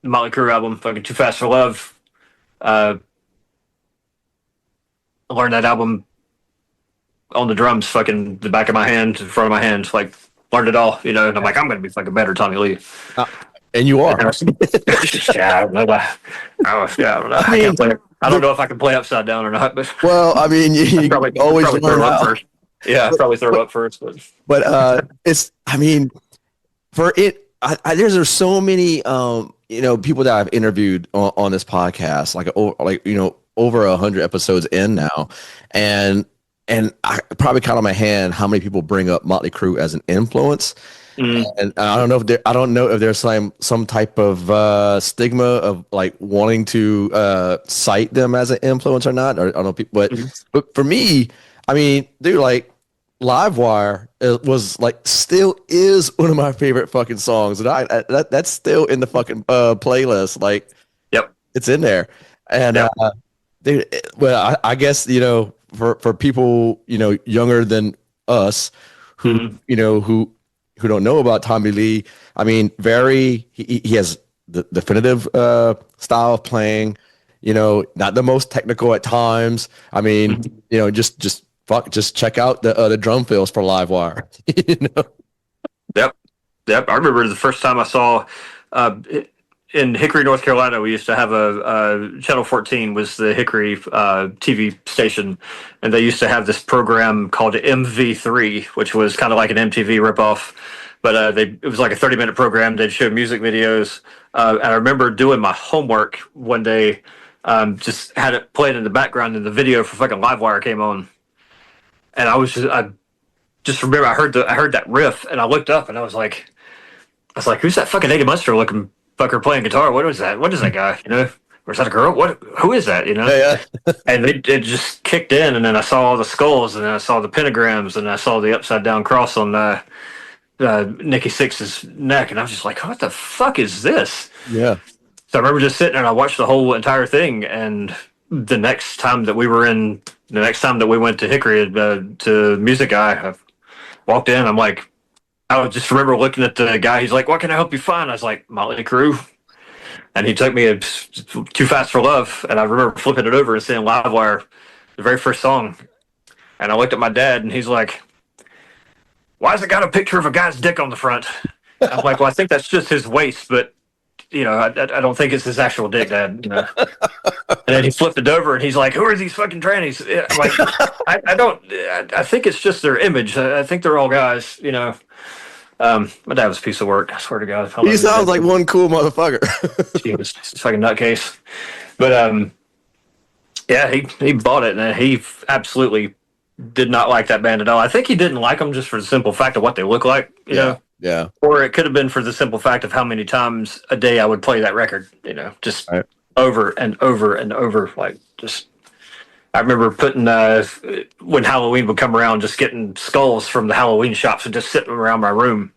Motley Crue album, fucking Too Fast for Love. I learned that album on the drums, fucking the back of my hand, the front of my hand, like, learned it all, you know, and I'm like, I'm going to be fucking better Tommy Lee. And you are. Yeah, I don't know. I can't play. I don't know if I can play upside down or not, but well, I mean, you probably always learn learn how. first. Yeah, I'd probably throw up first, but it's, I mean, for it, there's so many, people that I've interviewed on this podcast, over 100 episodes in now, and I probably count on my hand how many people bring up Motley Crue as an influence. And I don't know if there's some type of stigma of like wanting to cite them as an influence or not. Or I don't know, but for me, I mean, dude, like Livewire was like still is one of my favorite fucking songs, and that's still in the fucking playlist. Like, yep, it's in there, and yep. dude, I guess for people younger than us who who don't know about Tommy Lee. I mean, he has the definitive style of playing. Not the most technical at times. I mean, just check out the drum fills for Livewire. Yep. Yep. I remember the first time I saw in Hickory, North Carolina, we used to have a Channel 14 was the Hickory TV station, and they used to have this program called MV3, which was kind of like an MTV ripoff. But it was like a 30-minute program. They'd show music videos. And I remember doing my homework one day, just had it played in the background, and the video for fucking Livewire came on. And I just remember I heard that riff, and I looked up, and I was like, who's that fucking Eddie Munster looking fucker playing guitar? What is that? What is that guy? Or is that a girl? Who is that? Yeah. And it just kicked in, and then I saw all the skulls, and then I saw the pentagrams, and I saw the upside down cross on Nikki Sixx's neck, and I was just like, what the fuck is this? Yeah. So I remember just sitting there and I watched the whole entire thing, and the next time that we went to Hickory to Music Guy, I walked in, I'm like, I would just remember looking at the guy, he's like, what can I help you find? I was like, Motley Crue. And he took me Too Fast for Love, and I remember flipping it over and seeing Livewire, the very first song. And I looked at my dad, and he's like, why has it got a picture of a guy's dick on the front? I'm like, well, I think that's just his waist, but I don't think it's his actual dick, Dad. And then he flipped it over, and he's like, who are these fucking trannies? I'm like, I think it's just their image. I think they're all guys, My dad was a piece of work. I swear to God. He sounds like one cool motherfucker. He was a fucking nutcase. But yeah, he bought it, and he absolutely did not like that band at all. I think he didn't like them just for the simple fact of what they look like, you know? Yeah. Or it could have been for the simple fact of how many times a day I would play that record, just over and over and over. Like, just, I remember putting, when Halloween would come around, just getting skulls from the Halloween shops and just sitting around my room.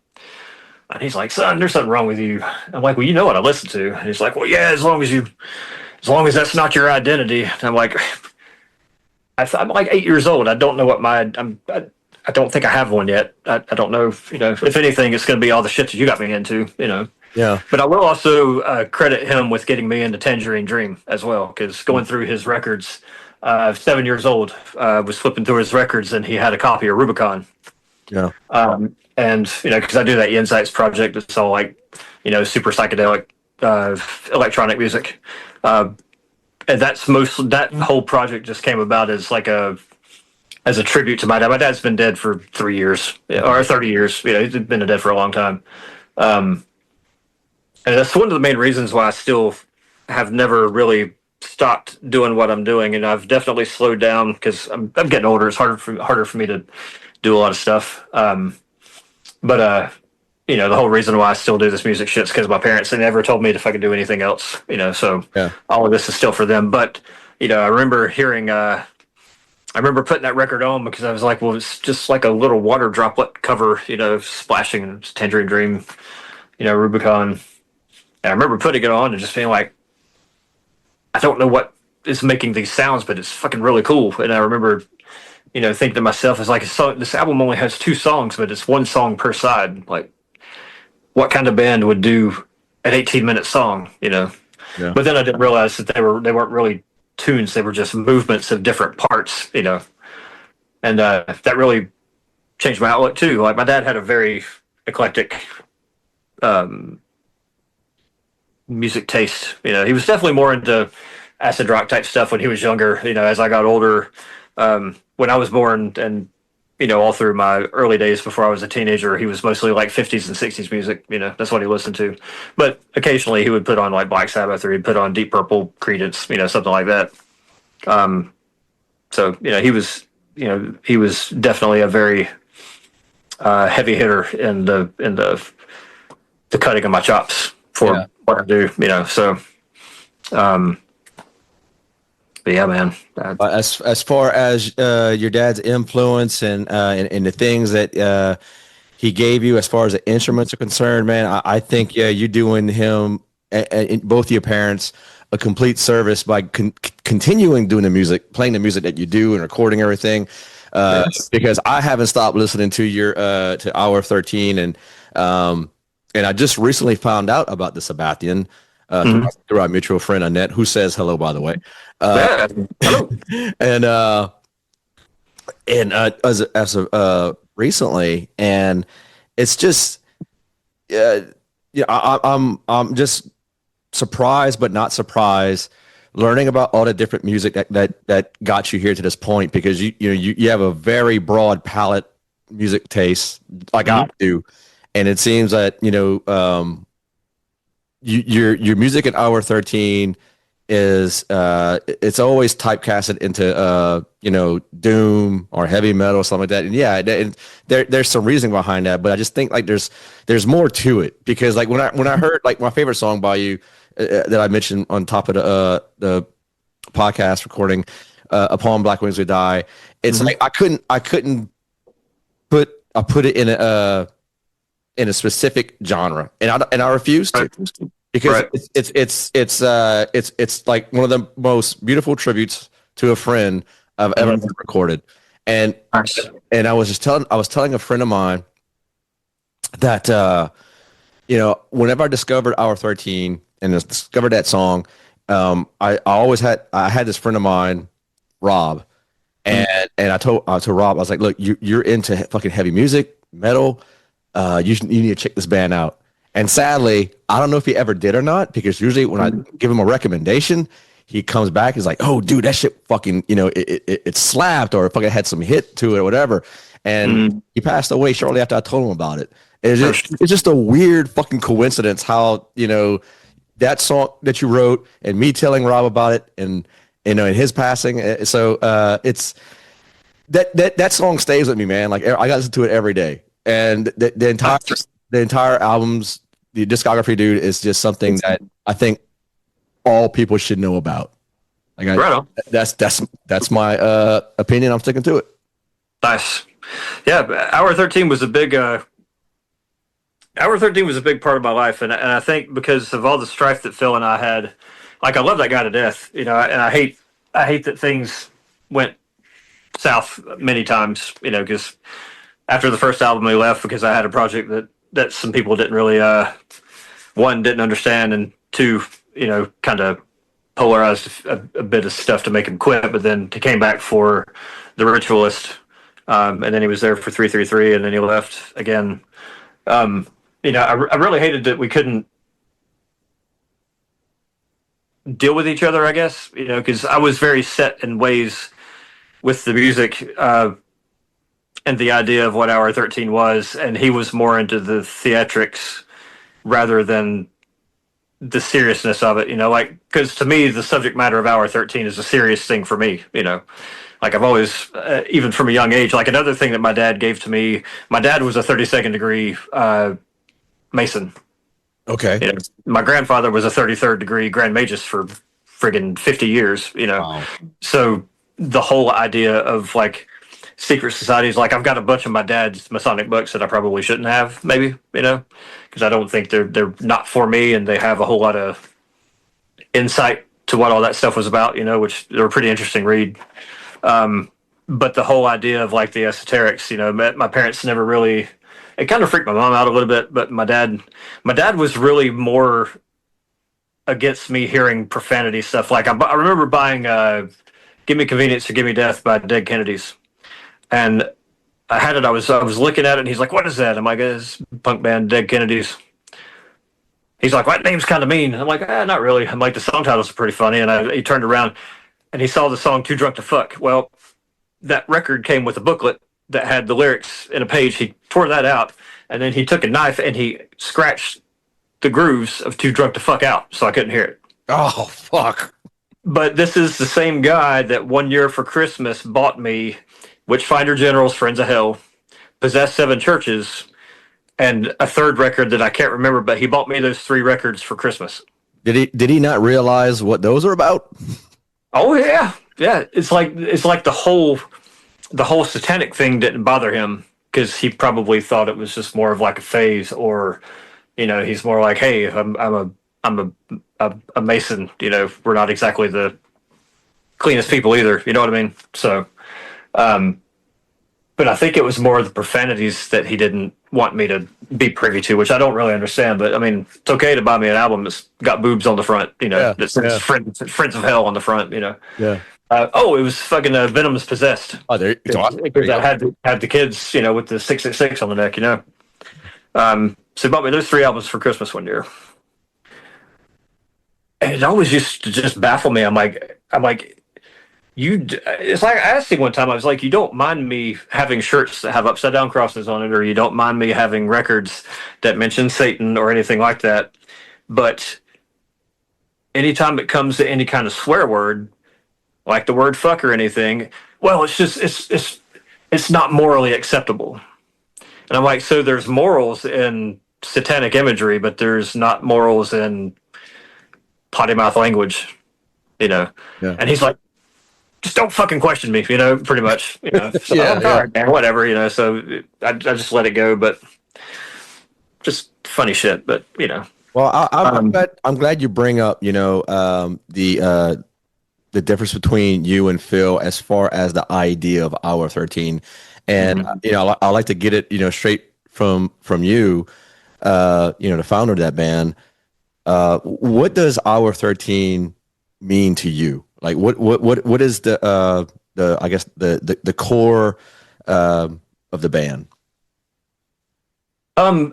And he's like, son, there's something wrong with you. I'm like, well, you know what I listen to. And he's like, well, yeah, as long as that's not your identity. And I'm like, I'm like 8 years old. I don't know what I don't think I have one yet. I don't know, if anything, it's going to be all the shit that you got me into, Yeah. But I will also credit him with getting me into Tangerine Dream as well, because going through his records, 7 years old, was flipping through his records, and he had a copy of Rubicon. Yeah. And, because I do that Insights project, it's all like, super psychedelic electronic music. And that whole project just came about as a tribute to my dad. My dad's been dead for 3 years or 30 years. He's been dead for a long time. And that's one of the main reasons why I still have never really stopped doing what I'm doing. And I've definitely slowed down because I'm getting older. It's harder for me to do a lot of stuff. But the whole reason why I still do this music shit is because my parents, they never told me to fucking do anything else, so all of this is still for them. But, I remember I remember putting that record on because I was like, well, it's just like a little water droplet cover, splashing in Tangerine Dream, Rubicon. And I remember putting it on and just being like, I don't know what is making these sounds, but it's fucking really cool. And I remember, thinking to myself, it's like, this album only has 2 songs, but it's 1 song per side. Like, what kind of band would do an 18-minute song, Yeah. But then I didn't realize that they weren't really tunes, they were just movements of different parts, And that really changed my outlook too. Like, my dad had a very eclectic music taste. He was definitely more into acid rock type stuff when he was younger. As I got older, when I was born and all through my early days before I was a teenager, he was mostly like 50s and 60s music. That's what he listened to. But occasionally he would put on like Black Sabbath, or he'd put on Deep Purple, Creedence, something like that. So he was definitely a very heavy hitter in the cutting of my chops for what I do. So. But yeah, man. As far as your dad's influence and the things that he gave you, as far as the instruments are concerned, man, I think you're doing him and both your parents a complete service by continuing doing the music, playing the music that you do, and recording everything. Yes. Because I haven't stopped listening to your to Hour 13, and I just recently found out about the Sabathian. Through our mutual friend Annette, who says hello, by the way. And as of recently, and it's just I'm just surprised but not surprised learning about all the different music that got you here to this point, because you have a very broad palette music taste like I do, and it seems that your music at Hour 13 is it's always typecasted into doom or heavy metal or something like that. And there's some reason behind that, but I just think like there's more to it, because like when I heard like my favorite song by you that I mentioned on top of the podcast recording, Upon Black Wings We Die, it's like I couldn't put it in a specific genre, and I refuse to, because it's like one of the most beautiful tributes to a friend I've ever recorded. And I was telling a friend of mine that whenever I discovered Hour 13 and discovered that song, I had this friend of mine, Rob, and I told Rob, I was like, look, you're into fucking heavy music, metal. You need to check this band out. And sadly, I don't know if he ever did or not, because usually when I give him a recommendation, he comes back, he's like, oh dude, that shit fucking, it slapped, or fucking had some hit to it or whatever. And he passed away shortly after I told him about it. It's just a weird fucking coincidence how, that song that you wrote and me telling Rob about it, and in his passing. So it's that song stays with me, man. Like I got to listen to it every day. And the entire album's, the discography, dude, is just something that I think all people should know about. Like that's my opinion. I'm sticking to it. Nice. Yeah, Hour 13 was a big Hour 13 was a big part of my life, and I think because of all the strife that Phil and I had, like I love that guy to death, and I hate that things went south many times, because after the first album we left because I had a project that some people didn't really one, didn't understand, and two, kind of polarized a bit of stuff to make him quit. But then he came back for The Ritualist, and then he was there for 333, and then he left again. I really hated that we couldn't deal with each other, I guess, because I was very set in ways with the music and the idea of what Hour 13 was, and he was more into the theatrics rather than the seriousness of it, because to me, the subject matter of Hour 13 is a serious thing for me, like I've always, even from a young age, like another thing that my dad gave to me, my dad was a 32nd degree Mason. Okay. My grandfather was a 33rd degree Grand Magus for friggin' 50 years, Wow. So the whole idea of like secret societies, like I've got a bunch of my dad's Masonic books that I probably shouldn't have, maybe, because I don't think they're not for me, and they have a whole lot of insight to what all that stuff was about, which they're a pretty interesting read. But the whole idea of like the esoterics, my parents never really, it kind of freaked my mom out a little bit, but my dad was really more against me hearing profanity stuff. Like I remember buying Give Me Convenience or Give Me Death by Dead Kennedys. And I had it, I was looking at it, and he's like, what is that? I'm like, it's punk band Dead Kennedys. He's like, that name's kind of mean. I'm like, not really. I'm like, the song titles are pretty funny. And he turned around and he saw the song Too Drunk to Fuck. Well, that record came with a booklet that had the lyrics in a page. He tore that out, and then he took a knife and he scratched the grooves of Too Drunk to Fuck Out, so I couldn't hear it. Oh, fuck. But this is the same guy that one year for Christmas bought me Witchfinder General's Friends of Hell, Possessed Seven Churches, and a third record that I can't remember, but he bought me those 3 records for Christmas. Did he not realize what those are about? Oh yeah. Yeah. It's like the whole satanic thing didn't bother him because he probably thought it was just more of like a phase, or he's more like, hey, I'm a Mason, we're not exactly the cleanest people either, you know what I mean? So but I think it was more the profanities that he didn't want me to be privy to, which I don't really understand. But I mean, it's okay to buy me an album that's got boobs on the front, that says Friends of Hell on the front, Yeah. It was fucking Venom's Possessed. Oh, there you go. Because I had the kids, with the 666 on the neck, So he bought me those 3 albums for Christmas one year. And it always used to just baffle me. I'm like, it's like I asked him one time, I was like, you don't mind me having shirts that have upside down crosses on it, or you don't mind me having records that mention Satan or anything like that. But anytime it comes to any kind of swear word, like the word fuck or anything, well, it's not morally acceptable. And I'm like, so there's morals in satanic imagery, but there's not morals in potty mouth language, Yeah. And he's like, just don't fucking question me, pretty much, So Yeah. all right, man, whatever, so I just let it go, but just funny shit, but Well, I'm glad you bring up, the difference between you and Phil as far as the idea of Hour 13. And, I like to get it, straight from you, the founder of that band. What does Hour 13 mean to you? Like what is the I guess the core of the band? Well,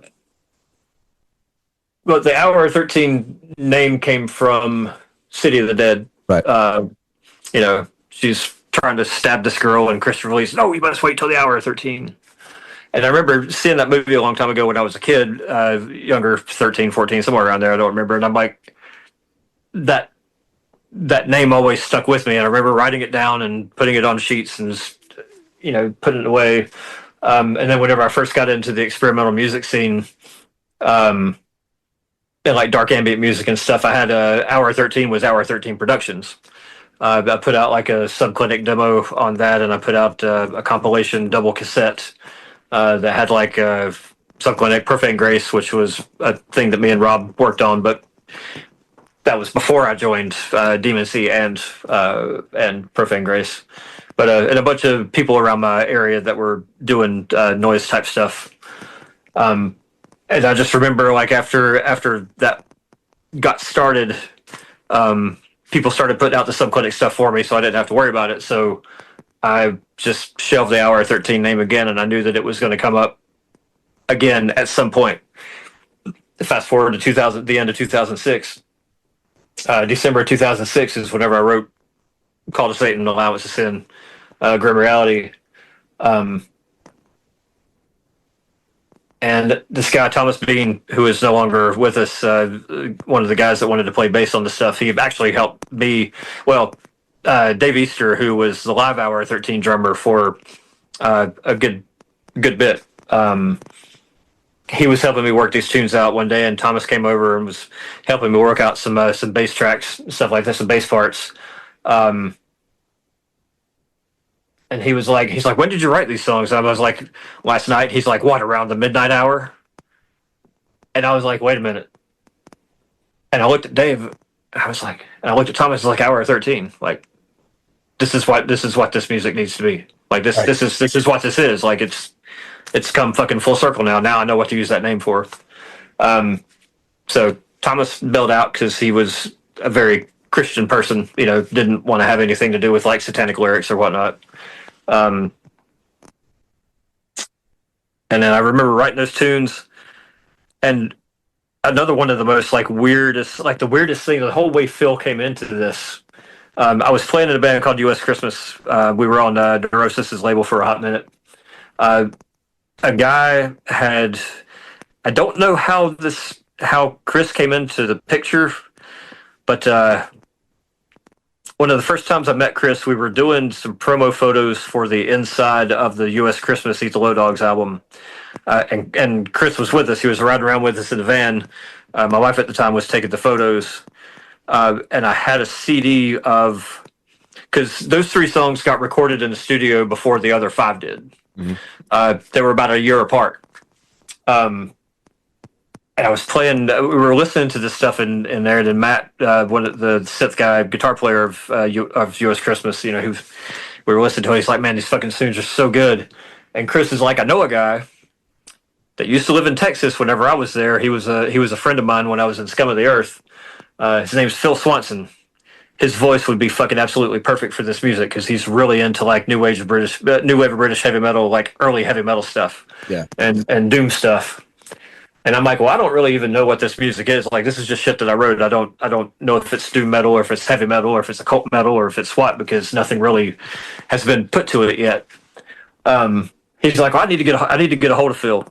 the Hour 13 name came from City of the Dead. Right. She's trying to stab this girl, and Christopher Lee's, no, you must wait till the Hour 13. And I remember seeing that movie a long time ago when I was a kid, younger, 13, 14, somewhere around there. I don't remember. And I'm like, that name always stuck with me. And I remember writing it down and putting it on sheets and just, putting it away. And then whenever I first got into the experimental music scene, and like dark ambient music and stuff, I had Hour 13 was Hour 13 Productions. I put out like a subclinic demo on that, and I put out a compilation double cassette that had like subclinic Profane Grace, which was a thing that me and Rob worked on, but that was before I joined Demon Sea and Profane Grace. But and a bunch of people around my area that were doing noise type stuff. And I just remember, like, after that got started, people started putting out the subclinic stuff for me, so I didn't have to worry about it. So I just shelved the Hour 13 name again, and I knew that it was going to come up again at some point. Fast forward to the end of 2006. December 2006 is whenever I wrote Call to Satan, Allowance to Sin, Grim Reality. And this guy, Thomas Bean, who is no longer with us, one of the guys that wanted to play bass on the stuff, he actually helped me. Well, Dave Easter, who was the live Hour 13 drummer for a good bit, he was helping me work these tunes out one day, and Thomas came over and was helping me work out some bass tracks, stuff like this, some bass parts. And he's like, when did you write these songs? And I was like, last night. He's like, what, around the midnight hour? And I was like, wait a minute. And I looked at Dave. I was like, and I looked at Thomas, like, Hour 13. Like, this is what this music needs to be. Like, this is what this is. Like, it's come fucking full circle now. Now I know what to use that name for. So Thomas bailed out because he was a very Christian person, didn't want to have anything to do with like satanic lyrics or whatnot. And then I remember writing those tunes, and another one of the most the weirdest thing, the whole way Phil came into this. I was playing in a band called U.S. Christmas. We were on Neurosis's label for a hot minute. Uh, a guy had, I don't know how Chris came into the picture, but one of the first times I met Chris, we were doing some promo photos for the inside of the U.S. Christmas Eat the Low Dogs album. And Chris was with us. He was riding around with us in the van. My wife at the time was taking the photos. And I had a CD of, because those 3 songs got recorded in the studio before the other 5 did. Mm-hmm. They were about a year apart. And I was playing, we were listening to this stuff in there, and then Matt, one of the synth guy, guitar player of U.S. Christmas, we were listening to it. He's like, man, these fucking tunes are so good. And Chris is like, I know a guy that used to live in Texas whenever I was there. He was a friend of mine when I was in Scum of the Earth. His name's Phil Swanson. His voice would be fucking absolutely perfect for this music because he's really into like new wave of British heavy metal, like early heavy metal stuff. Yeah. And doom stuff. And I'm like, well, I don't really even know what this music is. Like, this is just shit that I wrote. I don't know if it's doom metal or if it's heavy metal or if it's occult metal or if it's what, because nothing really has been put to it yet. He's like, well, I need to get a hold of Phil.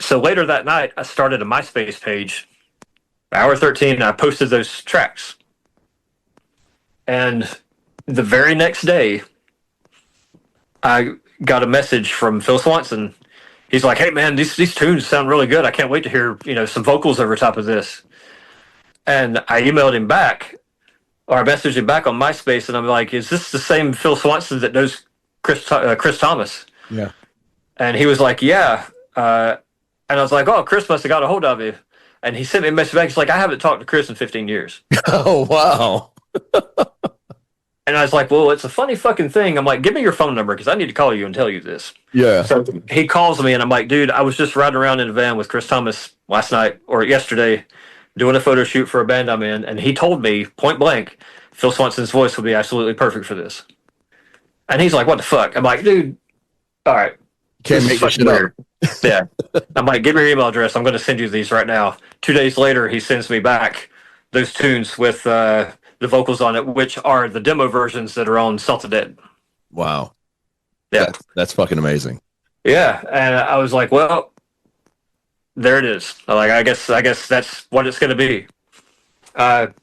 So later that night, I started a MySpace page, Hour 13, and I posted those tracks. And the very next day, I got a message from Phil Swanson. He's like, hey, man, these tunes sound really good. I can't wait to hear, some vocals over top of this. And I emailed him back, or I messaged him back on MySpace, and I'm like, is this the same Phil Swanson that knows Chris Thomas? Yeah. And he was like, yeah. And I was like, oh, Chris must have got a hold of you. And he sent me a message back. He's like, I haven't talked to Chris in 15 years. Oh, wow. And I was like, well, it's a funny fucking thing. I'm like, give me your phone number because I need to call you and tell you this. Yeah. So he calls me and I'm like, dude, I was just riding around in a van with Chris Thomas last night or yesterday doing a photo shoot for a band I'm in. And he told me point blank, Phil Swanson's voice would be absolutely perfect for this. And he's like, what the fuck? I'm like, dude, all right. Can't make this shit up. Yeah. I'm like, give me your email address. I'm going to send you these right now. 2 days later, he sends me back those tunes with the vocals on it, which are the demo versions that are on Salt of Dead. Wow. Yeah. That's fucking amazing. Yeah. And I was like, well, there it is. Like, I guess that's what it's going to be. But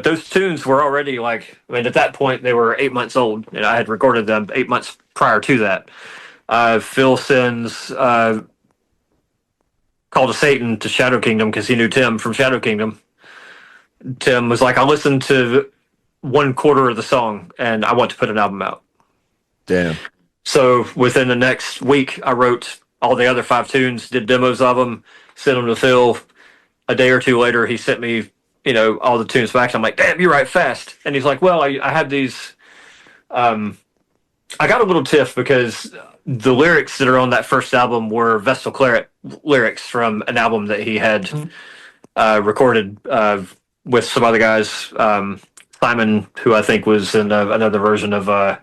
those tunes were already like, I mean, at that point they were 8 months old and I had recorded them 8 months prior to that. Phil sends Call to Satan to Shadow Kingdom because he knew Tim from Shadow Kingdom. Tim was like, I listened to 1/4 of the song and I want to put an album out. Damn. So within the next week, I wrote all the other 5 tunes, did demos of them, sent them to Phil. A day or two later, he sent me, all the tunes back. And I'm like, damn, you write fast. And he's like, well, I had these. I got a little tiff because the lyrics that are on that first album were Vestal Claret lyrics from an album that he had recorded with some other guys. Simon, who I think was in another version of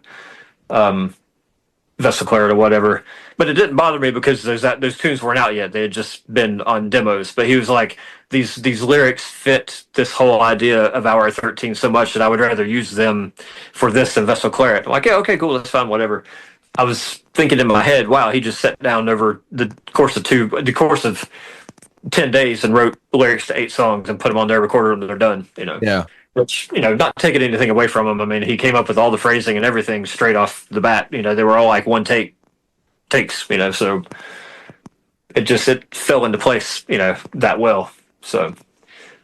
Vestal Claret or whatever. But it didn't bother me because those tunes weren't out yet. They had just been on demos. But he was like, these lyrics fit this whole idea of Hour 13 so much that I would rather use them for this than Vestal Claret. I'm like, yeah, okay, cool, that's fine, whatever. I was thinking in my head, wow, he just sat down over the course of 10 days and wrote lyrics to 8 songs and put them on there, recorded them, and they're done. Yeah. Which, not taking anything away from him. I mean, he came up with all the phrasing and everything straight off the bat. They were all like one takes, so it fell into place, that well. So,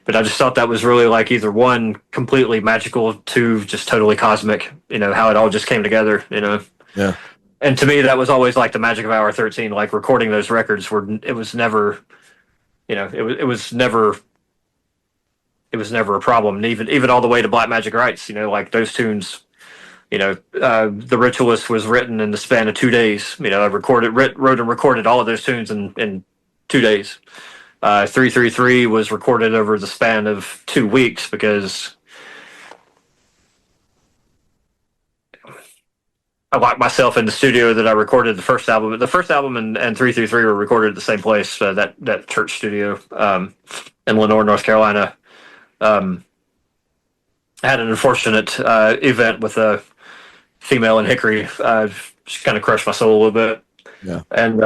but I just thought that was really like either one, completely magical, two, just totally cosmic, how it all just came together, Yeah. And to me, that was always like the magic of Hour 13, like recording those records it was never, it was never a problem. And even all the way to Black Magic Rites, like those tunes, The Ritualist was written in the span of 2 days. I wrote and recorded all of those tunes in 2 days. 333 was recorded over the span of 2 weeks because I locked myself in the studio that I recorded the first album. The first album and 333 were recorded at the same place, that church studio in Lenore, North Carolina. I had an unfortunate event with a female in Hickory just kind of crushed my soul a little bit. Yeah. And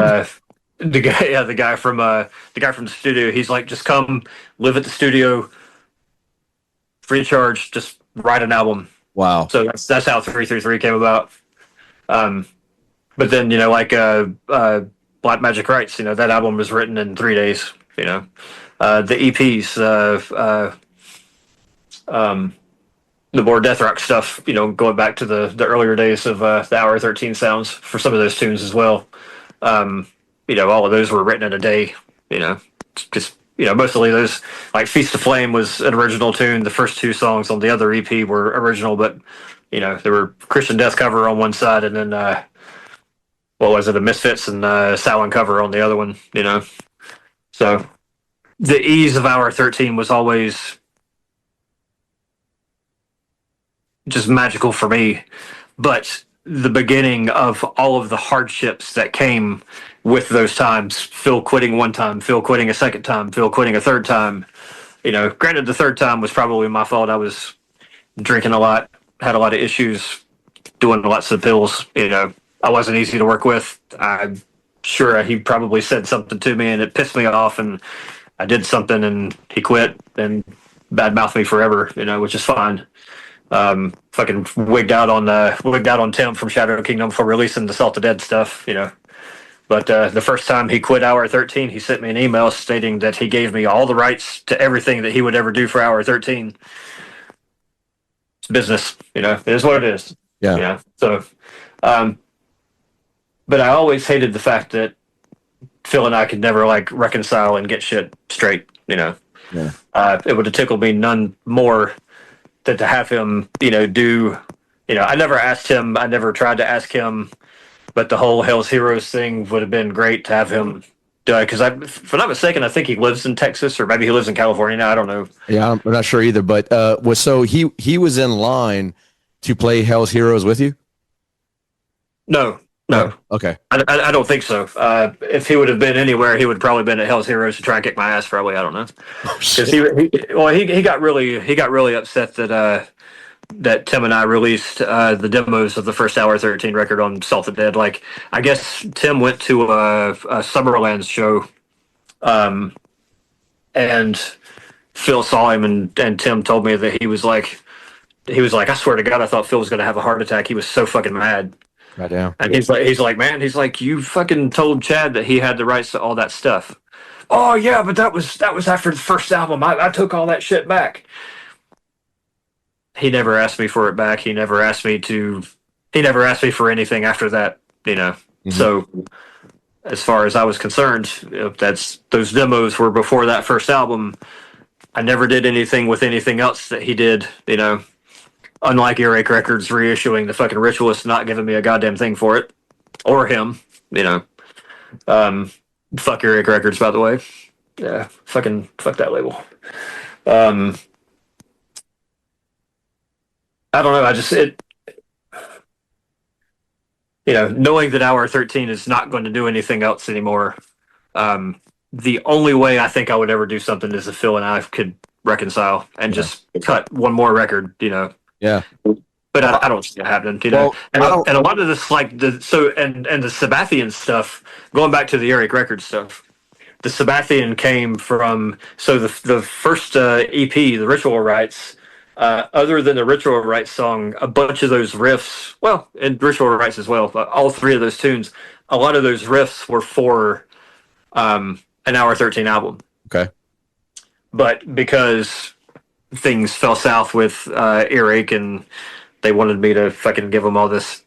the guy from the studio, he's like, just come live at the studio, free of charge, just write an album. Wow. So that's how 333 came about. But then, like Black Magic Rights, that album was written in 3 days. The EPs, the more death rock stuff, going back to the earlier days of the Hour 13 sounds for some of those tunes as well. All of those were written in a day. Just mostly those, like Feast of Flame was an original tune. The first two songs on the other EP were original, but there were Christian Death cover on one side, and then what was it, a Misfits and Samhain cover on the other one. So the ease of Hour 13 was always just magical for me, but the beginning of all of the hardships that came with those times, Phil quitting one time, Phil quitting a second time, Phil quitting a third time. Granted, the third time was probably my fault. I was drinking a lot, had a lot of issues, doing lots of pills. I wasn't easy to work with. I'm sure he probably said something to me and it pissed me off, and I did something and he quit and badmouthed me forever, which is fine. Fucking wigged out on Tim from Shadow Kingdom for releasing the Salt of Dead stuff, But the first time he quit Hour 13, he sent me an email stating that he gave me all the rights to everything that he would ever do for Hour 13. It's business, it is what it is. Yeah. So, but I always hated the fact that Phil and I could never reconcile and get shit straight, Yeah. It would have tickled me none more than to have him, do, I never asked him, I never tried to ask him, but the whole Hell's Heroes thing would have been great to have him do it. Because if I'm not mistaken, I think he lives in Texas, or maybe he lives in California now. I don't know. Yeah, I'm not sure either. But so he was in line to play Hell's Heroes with you? No. Okay. I don't think so. If he would have been anywhere, he would have probably been at Hell's Heroes to try and kick my ass. Probably, I don't know. Because he got really upset that Tim and I released the demos of the first Hour 13 record on Salt of Dead. I guess Tim went to a Summerlands show, and Phil saw him, and Tim told me that he was like, I swear to God, I thought Phil was going to have a heart attack. He was so fucking mad. Right down. And he's like, man, you fucking told Chad that he had the rights to all that stuff. Oh yeah, but that was after the first album. I took all that shit back. He never asked me for it back. He never asked me for anything after that, Mm-hmm. So as far as I was concerned, those demos were before that first album. I never did anything with anything else that he did, Unlike Earache Records reissuing the fucking Ritualist, not giving me a goddamn thing for it. Or him, Fuck Earache Records, by the way. Yeah, fuck that label. I don't know, knowing that Hour 13 is not going to do anything else anymore, the only way I think I would ever do something is if Phil and I could reconcile and just cut one more record, Yeah. But I don't see it happening, Well, and a lot of this, the Sabathian stuff, going back to the Earache Records stuff, the Sabathian came from, the first EP, the Ritual Rites, other than the Ritual Rites song, a bunch of those riffs, well, and Ritual Rites as well, but all three of those tunes, a lot of those riffs were for an Hour 13 album. Okay. But because things fell south with Earache, and they wanted me to fucking give them all this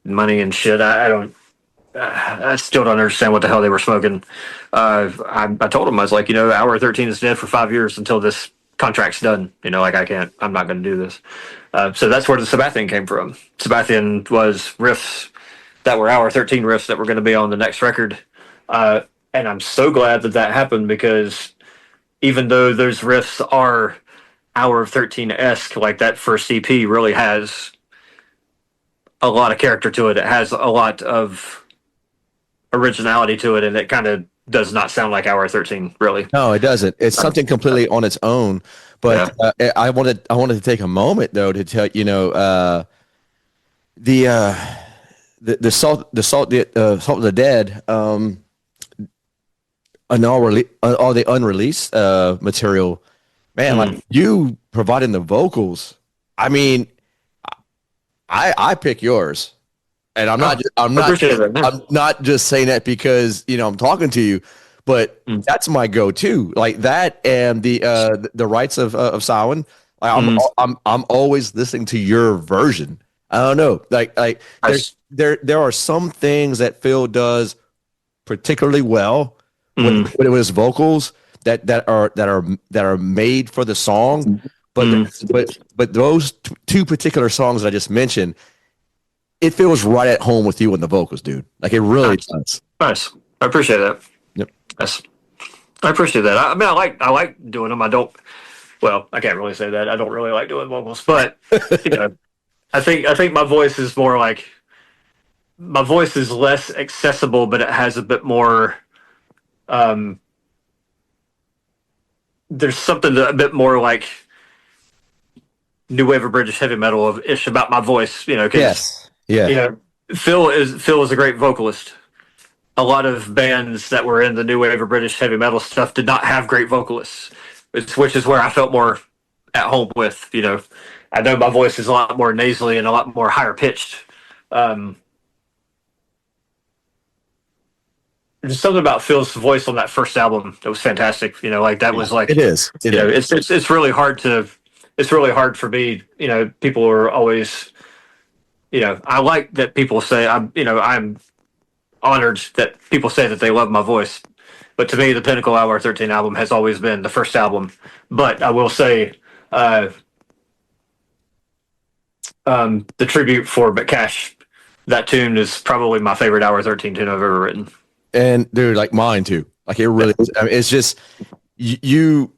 money and shit. I still don't understand what the hell they were smoking. I told them, I was like, Hour 13 is dead for 5 years until this contract's done. I'm not going to do this. So that's where the Sabathian came from. Sabathian was riffs that were Hour 13 riffs that were going to be on the next record. And I'm so glad that happened, because even though those riffs are Hour 13-esque, that first EP really has a lot of character to it. It has a lot of originality to it, and it kind of does not sound like Hour 13, really. No, it doesn't. It's something completely on its own. But I wanted to take a moment though to tell the Salt of the Dead, and all the unreleased material, man, like you providing the vocals. I mean, I pick yours, and I'm not just saying that because I'm talking to you, but that's my go-to. Like that, and the rights of Samhain. Like I'm always listening to your version. I don't know, like there are some things that Phil does particularly well with his vocals that are made for the song, but those two particular songs that I just mentioned, it feels right at home with you in the vocals, dude. Like it really does. Nice. I appreciate that. Yep. Yes. I appreciate that. I mean, I like doing them. I don't. Well, I can't really say that. I don't really like doing vocals, but I think my voice is more like my voice is less accessible, but it has a bit more. There's something a bit more like new wave of British heavy metal of ish about my voice, Yes. Yeah. Phil is a great vocalist. A lot of bands that were in the new wave of British heavy metal stuff did not have great vocalists, which is where I felt more at home with. I know my voice is a lot more nasally and a lot more higher pitched. There's something about Phil's voice on that first album that was fantastic. Like that was like it is. It's really hard for me. People are always. I like that people say I'm honored that people say that they love my voice. But to me, the pinnacle Hour 13 album has always been the first album. But I will say, the tribute for Cash, that tune is probably my favorite Hour 13 tune I've ever written. And dude, like mine too. Like it really is. I mean, it's just you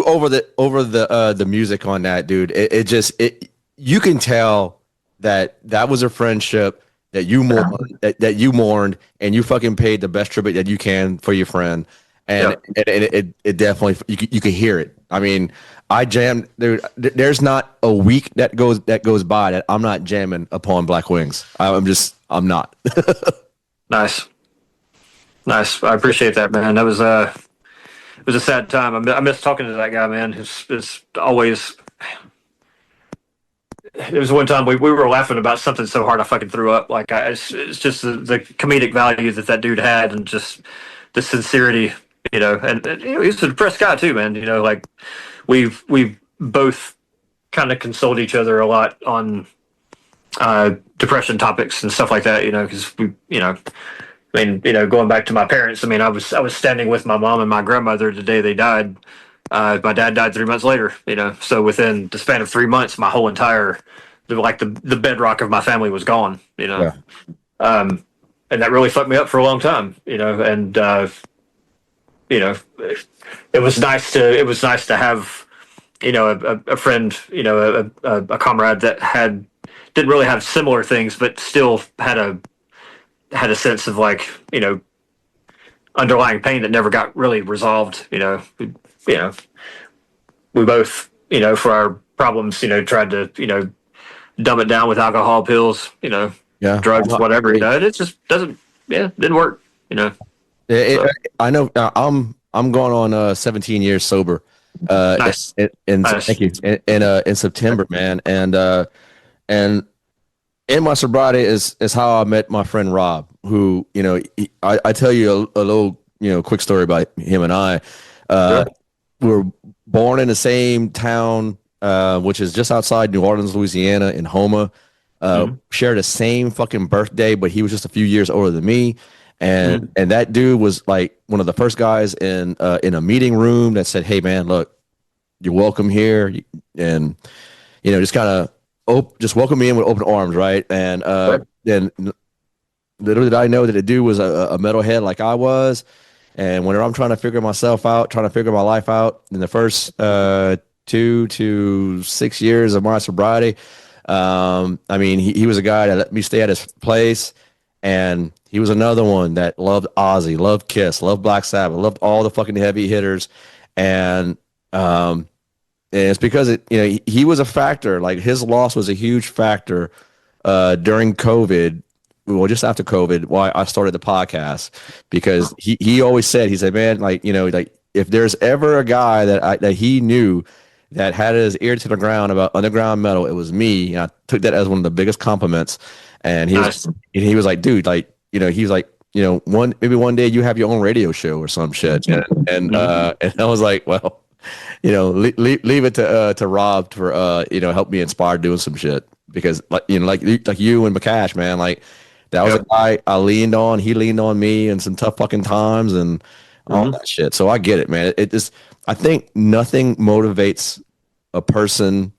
over the music on that, dude. It you can tell that was a friendship that you mourned, and you fucking paid the best tribute that you can for your friend, and it definitely you can hear it. I mean, I jammed. There's not a week that goes by that I'm not jamming upon Black Wings. I'm not. Nice. I appreciate that, man. That was it was a sad time. I miss talking to that guy, man. It's always. There was one time we were laughing about something so hard I fucking threw up. Like it's just the comedic value that dude had, and just the sincerity, And he's a depressed guy too, man. Like we've both kind of consoled each other a lot on depression topics and stuff like that. Because going back to my parents. I mean, I was standing with my mom and my grandmother the day they died. My dad died 3 months later, so within the span of 3 months, my whole entire, the bedrock of my family was gone, Yeah. And that really fucked me up for a long time, and, it was nice to have, a friend, a comrade that didn't really have similar things, but still had a sense of underlying pain that never got really resolved, we both, for our problems, tried to, dumb it down with alcohol, pills, drugs, whatever, and it just didn't work, I know. I'm going on 17 years sober. Nice. Nice. Thank you. In September, man, and in my sobriety is how I met my friend Rob, who I tell you a little quick story about him and I. Sure. We were born in the same town, which is just outside New Orleans, Louisiana, in Houma. Share the same fucking birthday, but he was just a few years older than me. And that dude was like one of the first guys in a meeting room that said, "Hey man, look, you're welcome here," and just kind of just welcome me in with open arms, right? And then little did I know that the dude was a metalhead like I was. And whenever I'm trying to figure myself out, trying to figure my life out in the first 2 to 6 years of my sobriety, I mean, he was a guy that let me stay at his place. And he was another one that loved Ozzy, loved Kiss, loved Black Sabbath, loved all the fucking heavy hitters. And it's because he was a factor. Like his loss was a huge factor during COVID well, just after COVID, why I started the podcast, because he always said, he said, man, like, like if there's ever a guy that he knew that had his ear to the ground about underground metal, it was me. And I took that as one of the biggest compliments. And Nice. he was like, dude, like, he was like, maybe one day you have your own radio show or some shit. And I was like, well, leave it to Rob for help me inspire doing some shit, because like like you and McCash, man, like that was a guy I leaned on. He leaned on me in some tough fucking times and all that shit. So I get it, man. It just, I think nothing motivates a person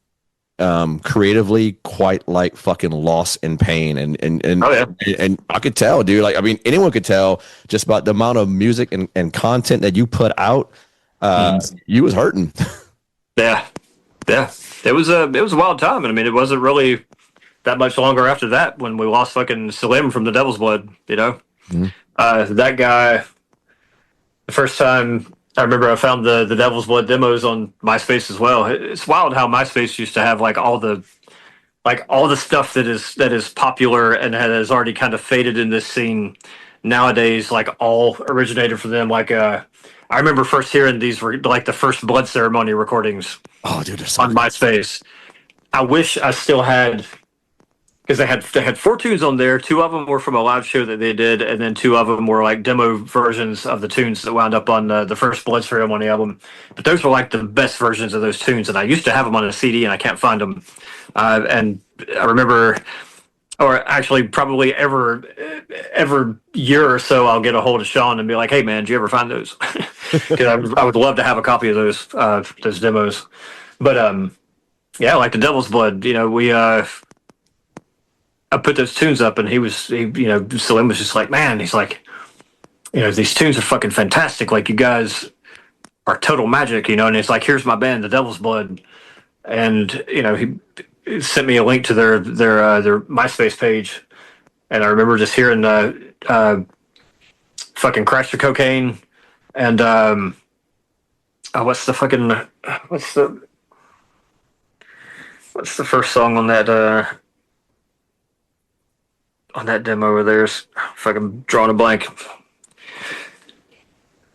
creatively quite like fucking loss and pain, and Oh yeah. and I could tell, dude. Like, I mean, anyone could tell just about the amount of music and content that you put out. You was hurting. Yeah. Yeah. It was a wild time. And I mean, it wasn't really that much longer after that when we lost fucking Salim from the Devil's Blood, That guy, the first time I remember I found the Devil's Blood demos on MySpace as well. It's wild how MySpace used to have like all the stuff that is popular and has already kind of faded in this scene nowadays, like all originated from them. Like I remember first hearing these were like the first Blood Ceremony recordings Oh, dude, they're so on MySpace. I wish I still had, because they had 4 tunes on there. 2 of them were from a live show that they did, and then 2 of them were like demo versions of the tunes that wound up on the first Blood Ceremony album. But those were like the best versions of those tunes, and I used to have them on a CD, and I can't find them. And I remember, or actually probably every year or so, I'll get a hold of Sean and be like, "Hey man, did you ever find those?" Because I would love to have a copy of those demos. But yeah, like the Devil's Blood, I put those tunes up, and Salim was just like, man, he's like, these tunes are fucking fantastic. Like, you guys are total magic, and it's like, here's my band, the Devil's Blood. And, he sent me a link to their MySpace page. And I remember just hearing fucking Crash the Cocaine and, what's the first song on that demo over there? Fucking drawing a blank.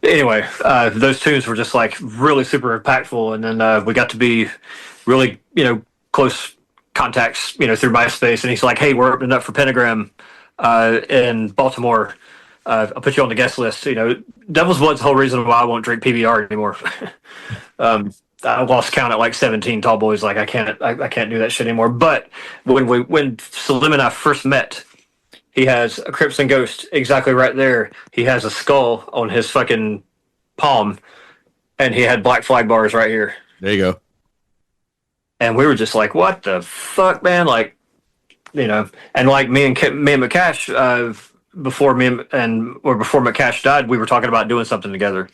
Anyway, those tunes were just like really super impactful, and then we got to be really, close contacts, through MySpace. And he's like, "Hey, we're opening up for Pentagram in Baltimore. I'll put you on the guest list." Devil's Blood's the whole reason why I won't drink PBR anymore. I lost count at like 17 tall boys. Like, I can't do that shit anymore. But when Salim and I first met, he has a Crimson Ghost exactly right there. He has a skull on his fucking palm, and he had Black Flag bars right here. There you go. And we were just like, "What the fuck, man?" Like, and like me and McCash, before McCash died, we were talking about doing something together.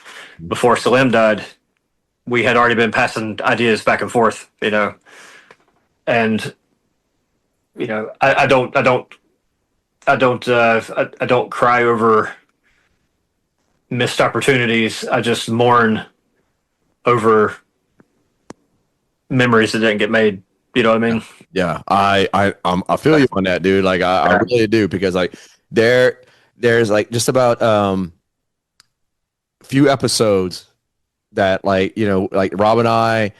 Before Salim died, we had already been passing ideas back and forth, and I don't cry over missed opportunities. I just mourn over memories that didn't get made. You know what I mean? Yeah, I feel you on that, dude. Like, I really do, because like there's like just about few episodes that, like, like Rob and I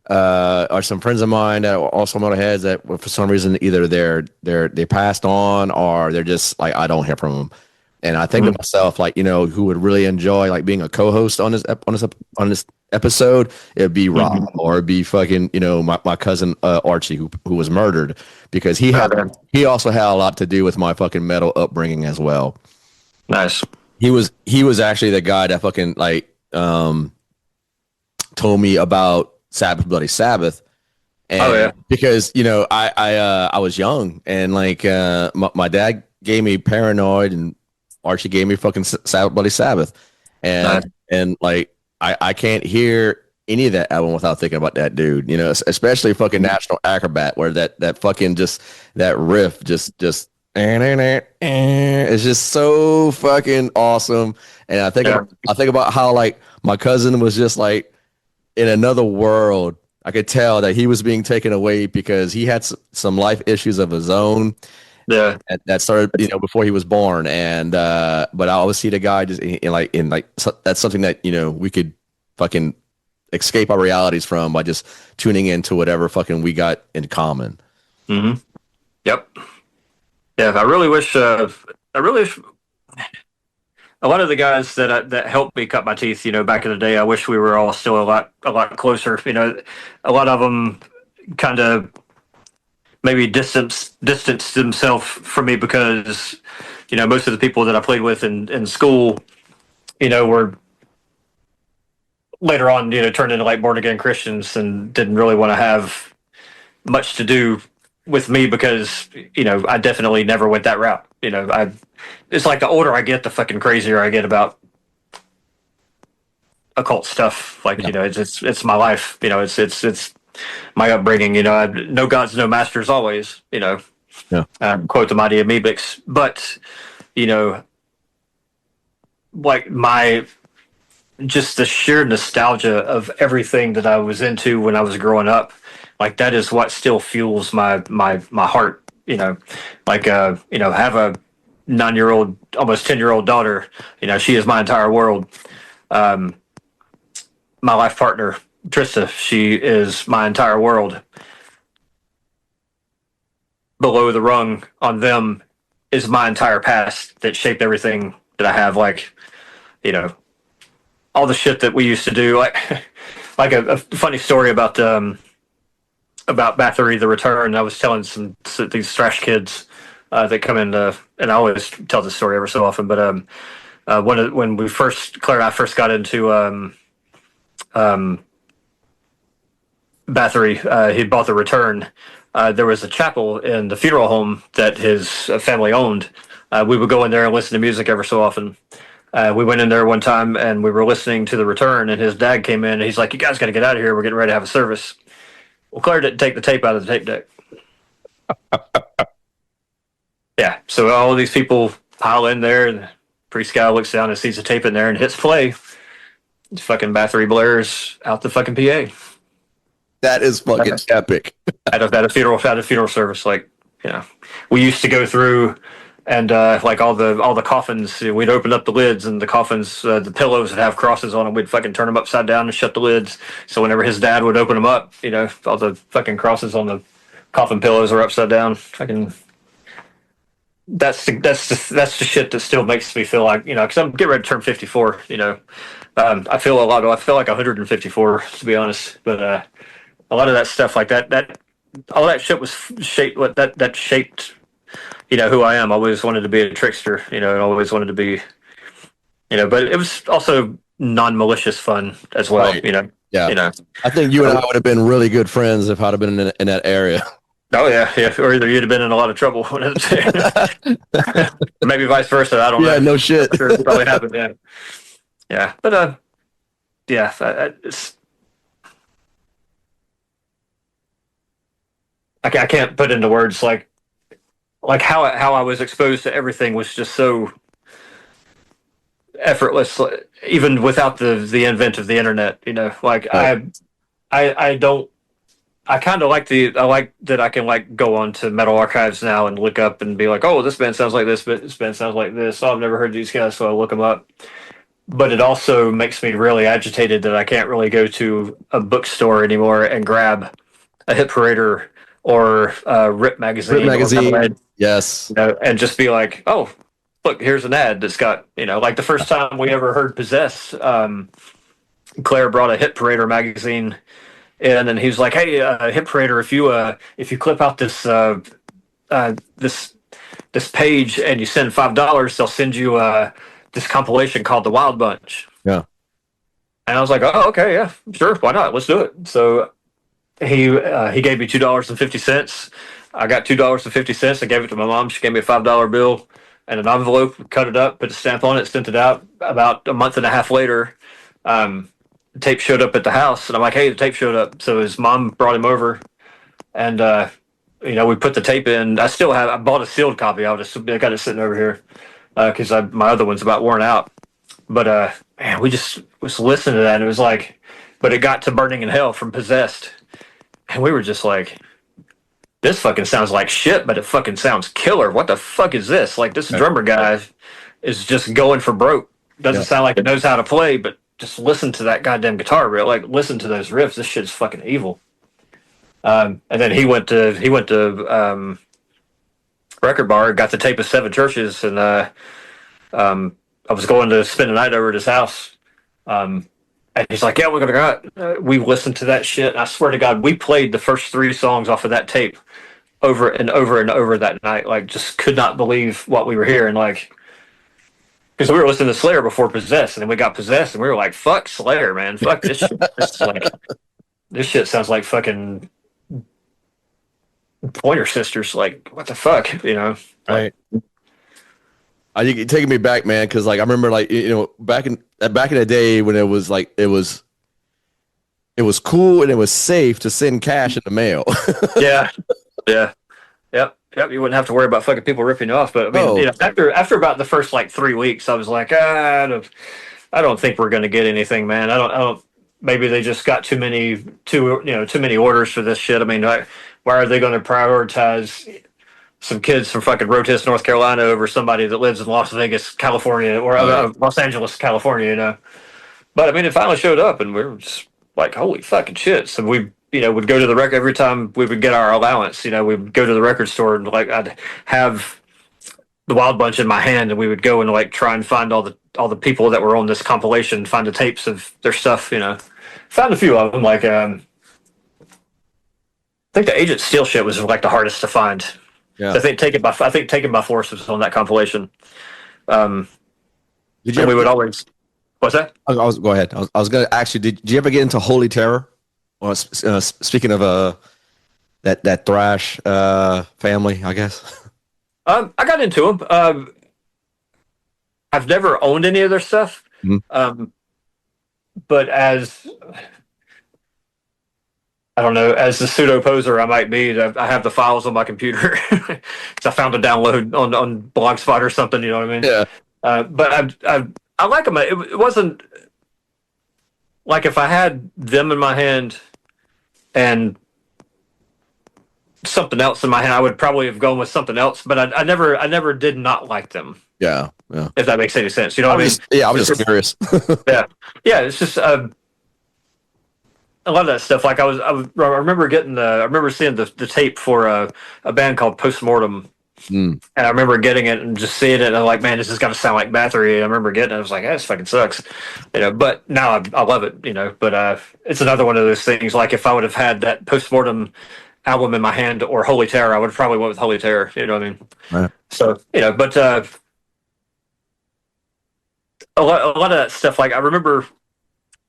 are some friends of mine that are also motorheads that for some reason either they passed on, or they're just like, I don't hear from them. And I think to myself, like, who would really enjoy like being a co-host on this episode, it'd be Rob, or it'd be fucking, my cousin Archie, who was murdered, because he also had a lot to do with my fucking metal upbringing as well. Nice. He was actually the guy that fucking like told me about Sabbath Bloody Sabbath. And because I was young, and like my dad gave me Paranoid, and Archie gave me fucking Sabbath Bloody Sabbath, and like I can't hear any of that album without thinking about that dude, especially fucking National Acrobat, where that fucking just that riff just it's just so fucking awesome. And I think about how like my cousin was just like in another world. I could tell that he was being taken away because he had some life issues of his own, Yeah. That started, before he was born. And but I always see the guy just that's something that we could fucking escape our realities from by just tuning into whatever fucking we got in common. Mm-hmm. Yep. Yeah. I really wish. I really wish a lot of the guys that helped me cut my teeth, back in the day. I wish we were all still a lot closer. A lot of them kind of maybe distanced themselves from me because most of the people that I played with in school, were later on turned into like born again Christians and didn't really want to have much to do with me because I definitely never went that route. It's like the older I get, the fucking crazier I get about occult stuff. Like it's my life. It's my upbringing. No gods, no masters, always. Yeah. Quote the mighty Amoebics. But like just the sheer nostalgia of everything that I was into when I was growing up, like that is what still fuels my heart. Have a 9-year-old, almost 10-year-old daughter. She is my entire world. My life partner, Trista, she is my entire world. Below the rung on them is my entire past that shaped everything that I have. Like, all the shit that we used to do. Like a funny story about Bathory the Return. I was telling these thrash kids that come in, and I always tell this story every so often. But when Claire and I first got into Bathory, he bought the Return. There was a chapel in the funeral home that his family owned. We would go in there and listen to music every so often. We went in there one time and we were listening to the Return, and his dad came in and he's like, "You guys got to get out of here. We're getting ready to have a service." Well, Claire didn't take the tape out of the tape deck. Yeah, so all of these people pile in there, and the priest guy looks down and sees the tape in there and hits play. It's fucking Bathory blares out the fucking PA. That is fucking epic. At a funeral service, we used to go through and like all the coffins, we'd open up the lids, and the coffins, the pillows would have crosses on them. We'd fucking turn them upside down and shut the lids. So whenever his dad would open them up, all the fucking crosses on the coffin pillows are upside down. Fucking, that's the shit that still makes me feel like, because I'm getting ready to turn 54. I feel like 154, to be honest. But a lot of that stuff, like that all that shit was shaped. That shaped who I am. I always wanted to be a trickster, and always wanted to be, but it was also non-malicious fun as well, right. Yeah. I think you and I would have been really good friends if I'd have been in that area. Oh yeah. Or either you'd have been in a lot of trouble. Maybe vice versa. I don't know. Yeah, no shit. Sure, it probably happened. Yeah. Yeah. But yeah, I can't put into words like how I was exposed to everything was just so effortless, even without the invent of the internet. Like right. I kind of like I like that I can go on to Metal Archives now and look up and be like, oh, this band sounds like this, but this band sounds like this. Oh, I've never heard these guys, so I look them up. But it also makes me really agitated that I can't really go to a bookstore anymore and grab a Hit Parader or Rip magazine. Rip magazine, yes. And just be like, oh, look, here's an ad that's got, like the first time we ever heard Possess, Claire brought a Hit Parader magazine in, and he was like, hey, Hit Parader, if you clip out this this page and you send $5, they'll send you this compilation called The Wild Bunch. Yeah. And I was like, oh, okay, yeah, sure, why not? Let's do it. So he gave me $2.50. I got $2.50. I gave it to my mom. She gave me a $5 bill and an envelope, cut it up, put a stamp on it, sent it out. About a month and a half later, the tape showed up at the house, and I'm like, hey, the tape showed up. So his mom brought him over, and we put the tape in. I bought a sealed copy. I got it sitting over here because my other one's about worn out. But man, we just was listening to that, and it was like, but it got to Burning in Hell from Possessed, and we were just like, this fucking sounds like shit, but it fucking sounds killer. What the fuck is this? Like, this drummer guy is just going for broke. Doesn't sound like it knows how to play, but just listen to that goddamn guitar riff. Like, listen to those riffs. This shit's fucking evil. And then he went to Record Bar, got the tape of Seven Churches, and I was going to spend the night over at his house. And he's like, yeah, we're going to go. We listened to that shit. And I swear to God, we played the first 3 songs off of that tape over and over and over that night. Like, just could not believe what we were hearing. Like, because we were listening to Slayer before Possessed, and then we got Possessed, and we were like, fuck Slayer, man. Fuck this shit. This shit sounds like fucking Pointer Sisters. Like, what the fuck, you know? Right. You're taking me back, man, because like I remember, like, you know, back in the day when it was like it was cool and it was safe to send cash in the mail. Yeah. Yep. You wouldn't have to worry about fucking people ripping you off. But I mean, you know, after about the first like 3 weeks, I was like, I don't think we're gonna get anything, man. I don't. Maybe they just got too many orders for this shit. I mean, why are they going to prioritize some kids from fucking Rotis, North Carolina, over somebody that lives in Las Vegas, California, or Los Angeles, California, you know? But I mean, it finally showed up, and we were just like, holy fucking shit. So we, you know, would go to the record every time we would get our allowance. You know, we'd go to the record store, and like I'd have the Wild Bunch in my hand, and we would go and like try and find all the people that were on this compilation, find the tapes of their stuff. You know, found a few of them. Like I think the Agent Steel shit was like the hardest to find. Yeah. So I think Taken by Force was on that compilation. Did you? We would always. What's that? Go ahead. I was going to ask you. Did you ever get into Holy Terror? Or speaking of that thrash family, I guess. I got into them. I've never owned any of their stuff. Mm-hmm. But as I don't know, as the pseudo poser I might be, I have the files on my computer. So I found a download on Blogspot or something. You know what I mean? Yeah. But I like them. It wasn't like if I had them in my hand and something else in my hand, I would probably have gone with something else. But I never did not like them. Yeah. If that makes any sense, you know what I mean? I was just curious. Yeah. It's just a lot of that stuff. Like I remember seeing the tape for a band called Postmortem, and I remember getting it and just seeing it, and I'm like, man, this is gonna sound like Bathory. I remember getting it. I was like, this fucking sucks, you know. But now I love it, you know. But it's another one of those things. Like if I would have had that Postmortem album in my hand or Holy Terror, I would have probably went with Holy Terror. You know what I mean? Right. So you know, but a lot of that stuff. Like I remember,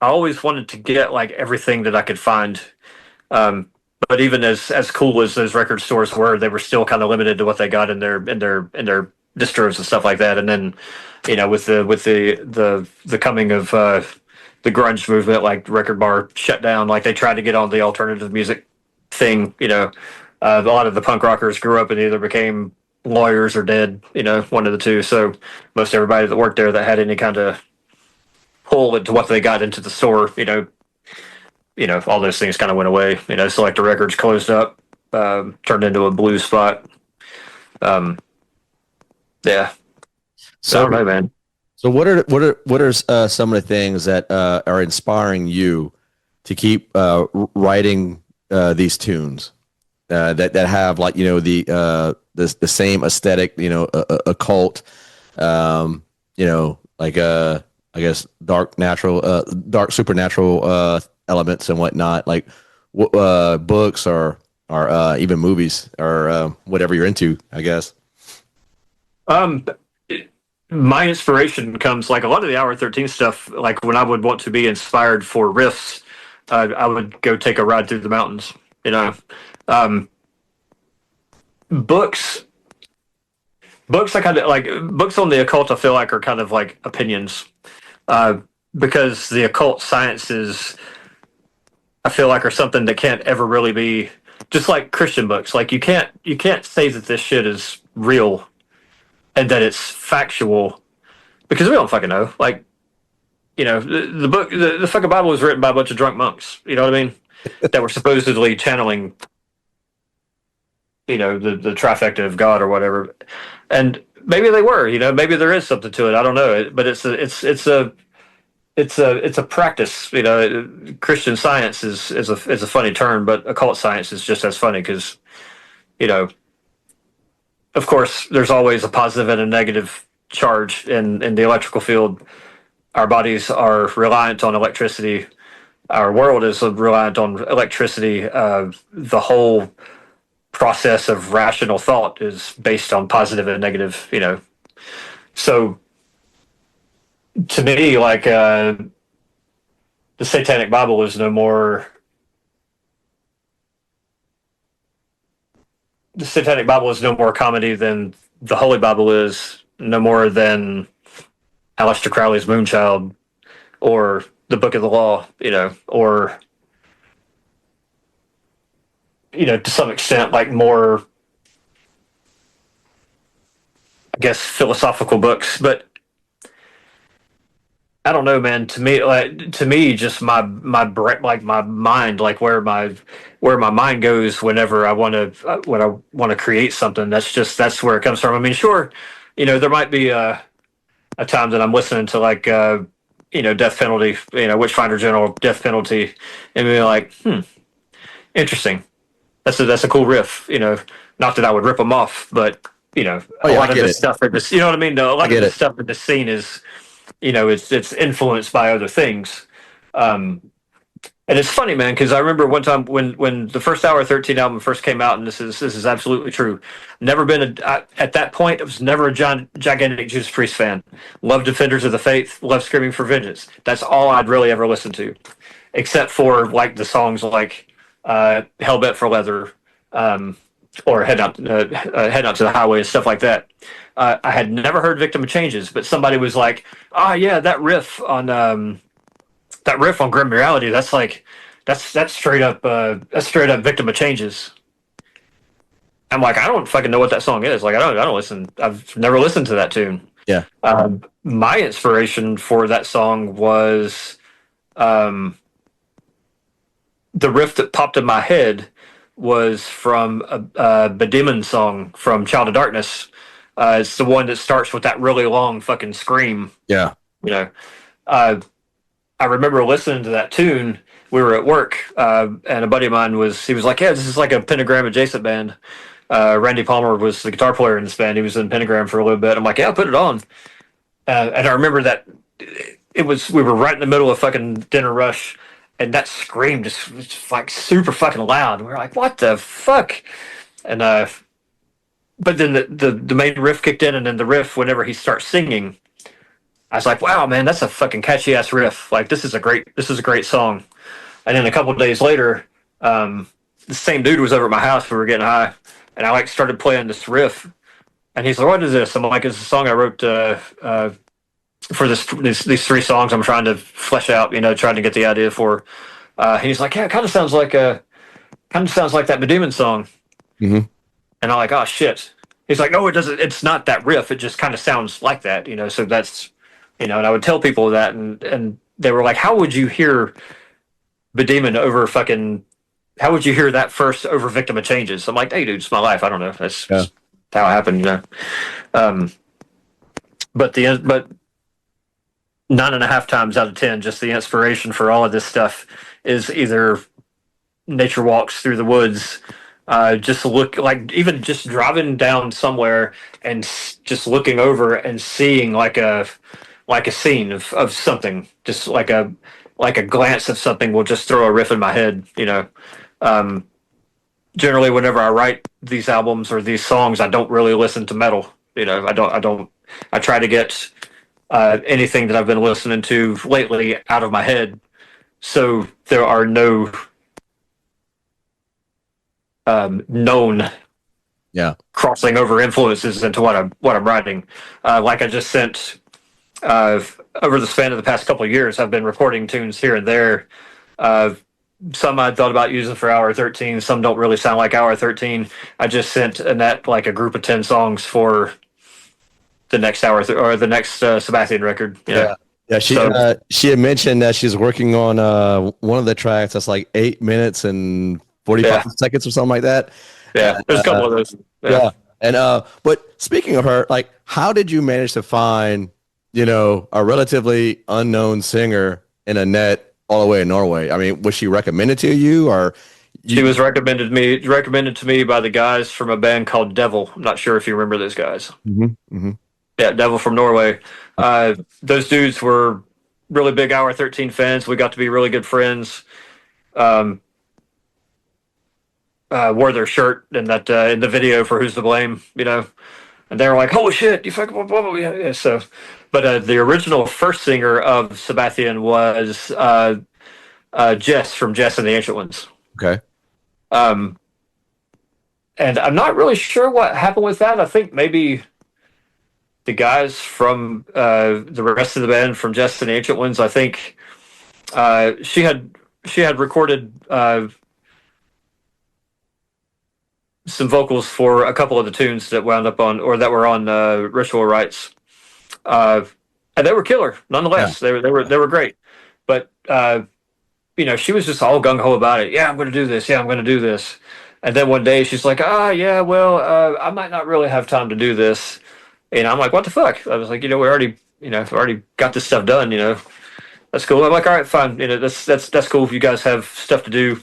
I always wanted to get like everything that I could find. But even as cool as those record stores were, they were still kind of limited to what they got in their distros and stuff like that. And then, you know, with the coming of the grunge movement, like Record Bar shut down, like they tried to get on the alternative music thing. You know, a lot of the punk rockers grew up and either became lawyers or dead. You know, one of the two. So most everybody that worked there that had any kind of pull into what they got into the store, you know, all those things kind of went away. You know, Selector Records closed up, turned into a blues spot. Yeah. So I don't know, man. So what are some of the things that are inspiring you to keep writing these tunes that have, like, you know, the same aesthetic, you know, occult, you know, like I guess dark supernatural elements and whatnot, like books or even movies or whatever you're into, I guess. My inspiration comes, like a lot of the Hour 13 stuff, like when I would want to be inspired for riffs, I would go take a ride through the mountains, you know. Books I kind of like. Books on the occult, I feel like, are kind of like opinions, because the occult sciences, I feel like, are something that can't ever really be, just like Christian books. Like you can't say that this shit is real and that it's factual, because we don't fucking know. Like, you know, the book, the fucking Bible was written by a bunch of drunk monks. You know what I mean? That were supposedly channeling the trifecta of God or whatever. And maybe they were, maybe there is something to it. I don't know, but it's a practice. Christian science is a funny term, but occult science is just as funny because, of course, there's always a positive and a negative charge in the electrical field. Our bodies are reliant on electricity. Our world is reliant on electricity. The whole process of rational thought is based on positive and negative. So to me, like the Satanic Bible is no more. The Satanic Bible is no more comedy than the Holy Bible is, no more than Aleister Crowley's Moonchild or the Book of the Law, or to some extent, like more, I guess, philosophical books. But I don't know, man. To me, just my mind, like where my mind goes whenever I want to create something. That's where it comes from. I mean, sure, there might be a time that I'm listening to like Death Penalty, Witchfinder General, Death Penalty, and be like, interesting. That's a cool riff. Not that I would rip them off, but a lot of this stuff in this, you know what I mean? No, a lot of this stuff in the scene is, it's influenced by other things. And it's funny, man, because I remember one time when the first Hour 13 album first came out, and this is absolutely true. Never been at that point. I was never a gigantic Judas Priest fan. Loved Defenders of the Faith. Loved Screaming for Vengeance. That's all I'd really ever listened to, except for like the songs like Hellbent for Leather, or Head Out to the Highway and stuff like that. I had never heard Victim of Changes, but somebody was like, "Oh yeah, that riff on Grim Reality, that's straight up Victim of Changes." I'm like, I don't fucking know what that song is. Like, I don't listen. I've never listened to that tune. Yeah. My inspiration for that song was the riff that popped in my head was from a Demon song from Child of Darkness. It's the one that starts with that really long fucking scream. Yeah. I remember listening to that tune. We were at work, and a buddy of mine he was like, "Yeah, this is like a Pentagram adjacent band." Randy Palmer was the guitar player in this band. He was in Pentagram for a little bit. I'm like, "Yeah, put it on." And I remember that we were right in the middle of fucking Dinner Rush, and that scream just was like super fucking loud. We were like, "What the fuck?" And but then the main riff kicked in, and then the riff, whenever he starts singing, I was like, "Wow, man, that's a fucking catchy ass riff. Like, this is a great song." And then a couple of days later, the same dude was over at my house. We were getting high, and I like started playing this riff, and he's like, "What is this?" I'm like, "It's a song I wrote for these three songs I'm trying to flesh out, trying to get the idea for." He's like, "Yeah, it kind of sounds like that Medemon song." Mm-hmm. And I'm like, "Oh shit." He's like, "No, it doesn't. It's not that riff. It just kind of sounds like that, So that's, and I would tell people that, and they were like, "How would you hear Medemon over fucking? How would you hear that first over Victim of Changes?" I'm like, "Hey, dude, it's my life. I don't know. That's how it happened, But 9.5 times out of 10, just the inspiration for all of this stuff is either nature walks through the woods. Just look, like, even just driving down somewhere and just looking over and seeing like a scene of something, just like a glance of something will just throw a riff in my head. Generally, whenever I write these albums or these songs, I don't really listen to metal. I try to get anything that I've been listening to lately out of my head, so there are no known crossing over influences into what I'm writing. Like I just sent, over the span of the past couple of years, I've been recording tunes here and there. Some I thought about using for Hour 13. Some don't really sound like Hour 13. I just sent Annette like a group of 10 songs for the next or the next Sabathian record. Yeah. She had mentioned that she's working on one of the tracks that's like 8 minutes and 45 seconds or something like that. Yeah, there's a couple of those. Yeah. And but speaking of her, like, how did you manage to find, a relatively unknown singer in a net all the way in Norway? I mean, was she recommended to you, or she was recommended to me by the guys from a band called Devil. I'm not sure if you remember those guys. Yeah, Devil from Norway. Those dudes were really big Hour 13 fans. We got to be really good friends. Wore their shirt in that in the video for Who's to Blame, and they were like, "Holy shit, you fucking blah, blah, blah." Yeah. So, but the original first singer of Sebastian was Jess from Jess and the Ancient Ones. Okay. And I'm not really sure what happened with that. I think maybe the guys from the rest of the band from Jess and the Ancient Ones. I think she had recorded some vocals for a couple of the tunes that wound up on, or that were on Ritual Rites, and they were killer nonetheless. Yeah. They were great, but she was just all gung ho about it. Yeah, I'm going to do this. Yeah, I'm going to do this. And then one day she's like, yeah, well, I might not really have time to do this. And I'm like, what the fuck? I was like, we already got this stuff done. That's cool. I'm like, all right, fine. That's cool if you guys have stuff to do.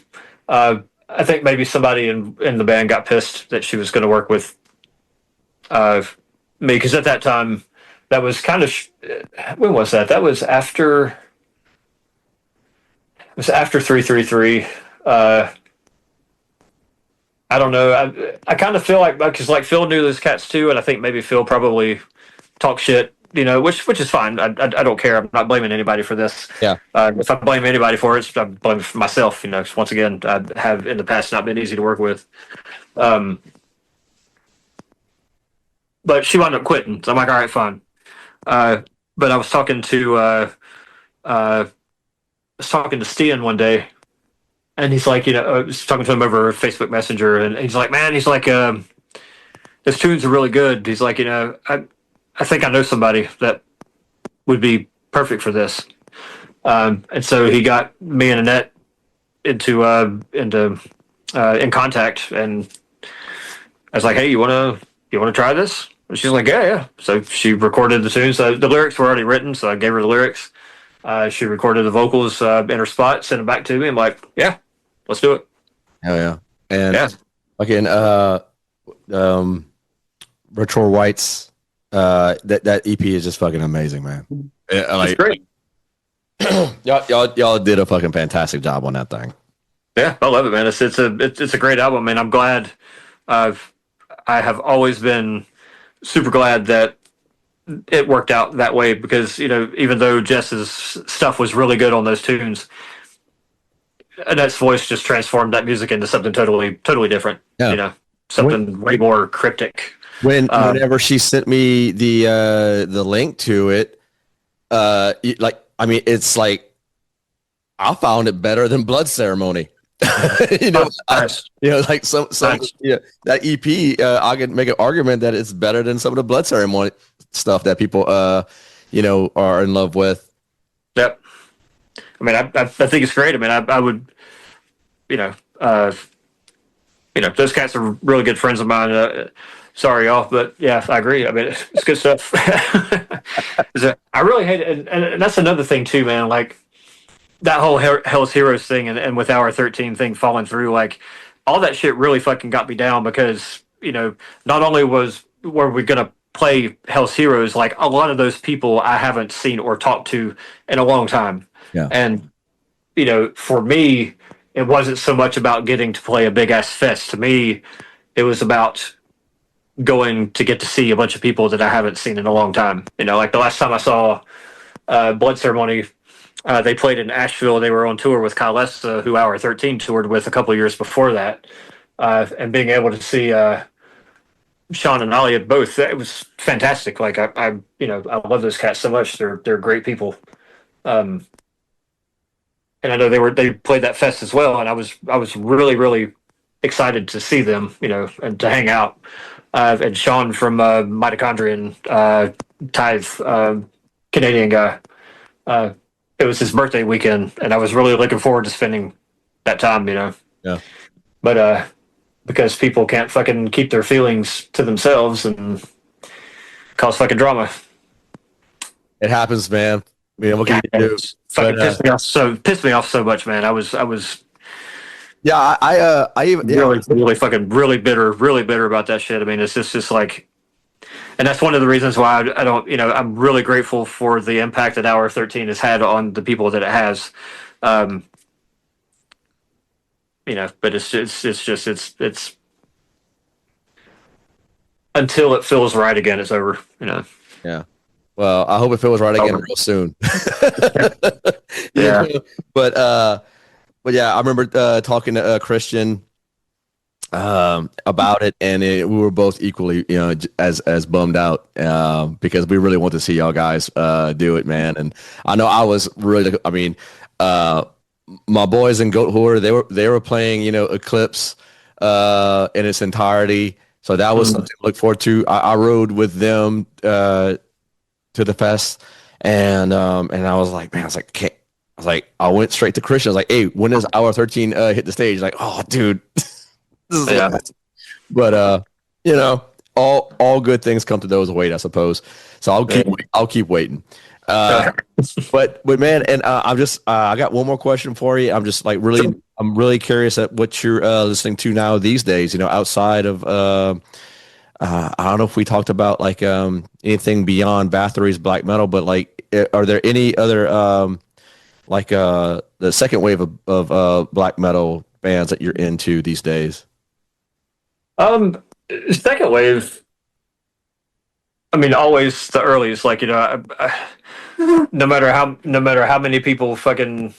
I think maybe somebody in the band got pissed that she was going to work with me, because at that time, that was kind of when was that? That was after 333. I don't know. I kind of feel like, because like Phil knew those cats too, and I think maybe Phil probably talked shit, which is fine. I don't care. I'm not blaming anybody for this. Yeah. If I blame anybody for it, I blame it for myself. Once again, I have in the past not been easy to work with. But she wound up quitting, so I'm like, all right, fine. But I was talking to Stian one day, and he's like, I was talking to him over Facebook Messenger, and he's like, man, he's like, those tunes are really good. He's like, I think I know somebody that would be perfect for this. And so he got me and Annette in contact, and I was like, hey, you want to try this? And she's like, yeah. So she recorded the tunes. The lyrics were already written, so I gave her the lyrics. She recorded the vocals in her spot, sent them back to me. I'm like, yeah, let's do it. Hell yeah. And again, Retro Whites, that EP is just fucking amazing, man. It's great. y'all did a fucking fantastic job on that thing. Yeah, I love it, man. It's a great album, and I'm glad. I have always been super glad that it worked out that way, because even though Jess's stuff was really good on those tunes, Annette's voice just transformed that music into something totally different. Yeah. Something way more cryptic. Whenever she sent me the link to it, it's like I found it better than Blood Ceremony. Nice. Like some nice. That EP, I can make an argument that it's better than some of the Blood Ceremony stuff that people are in love with. Yep. I mean, I think it's great. I mean, I would, those cats are really good friends of mine. Sorry, y'all, but yeah, I agree. I mean, it's good stuff. I really hate it, and that's another thing too, man. Like that whole Hell's Heroes thing, and with Hour 13 thing falling through, like all that shit really fucking got me down, because not only were we gonna play Hell's Heroes, like a lot of those people I haven't seen or talked to in a long time. Yeah. And for me, it wasn't so much about getting to play a big ass fest. To me, it was about going to get to see a bunch of people that I haven't seen in a long time. Like the last time I saw Blood Ceremony, they played in Asheville. They were on tour with Kyle Lessa, who Hour 13 toured with a couple of years before that. And being able to see Sean and Ollie at both, it was fantastic. Like I love those cats so much. They're great people. And I know they played that fest as well, and I was really, really excited to see them, and to hang out. And Sean from Mitochondrion, Tithe, Canadian guy. It was his birthday weekend, and I was really looking forward to spending that time. Yeah. but because people can't fucking keep their feelings to themselves and cause fucking drama. It happens, man. I mean, what can you do? Fucking But pissed me off so much, man. I was yeah, I even really bitter about that shit. I mean, it's just like, and that's one of the reasons why I don't, I'm really grateful for the impact that Hour 13 has had on the people that it has. Um, but it's until it feels right again, it's over. yeah. Well, I hope it feels right again real soon. Yeah. But yeah, I remember talking to Christian about it, and we were both equally, as bummed out because we really want to see y'all guys do it, man. And I know I was really, I mean, my boys in Goat Horde, they were playing, Eclipse in its entirety, so that was something to look forward to. I rode with them to the fest, and I was like, man, I went straight to Christian. I was like, hey, when does Hour 13 hit the stage? Like, oh, dude. Yeah. But all good things come to those who wait, I suppose. So I'll keep waiting. But man, and I got one more question for you. I'm just like I'm really curious at what you're listening to now these days. Outside of I don't know if we talked about like anything beyond Bathory's black metal, but like, are there any other like the second wave of black metal bands that you're into these days? Second wave. I mean, always the earliest. Like, no matter how many people fucking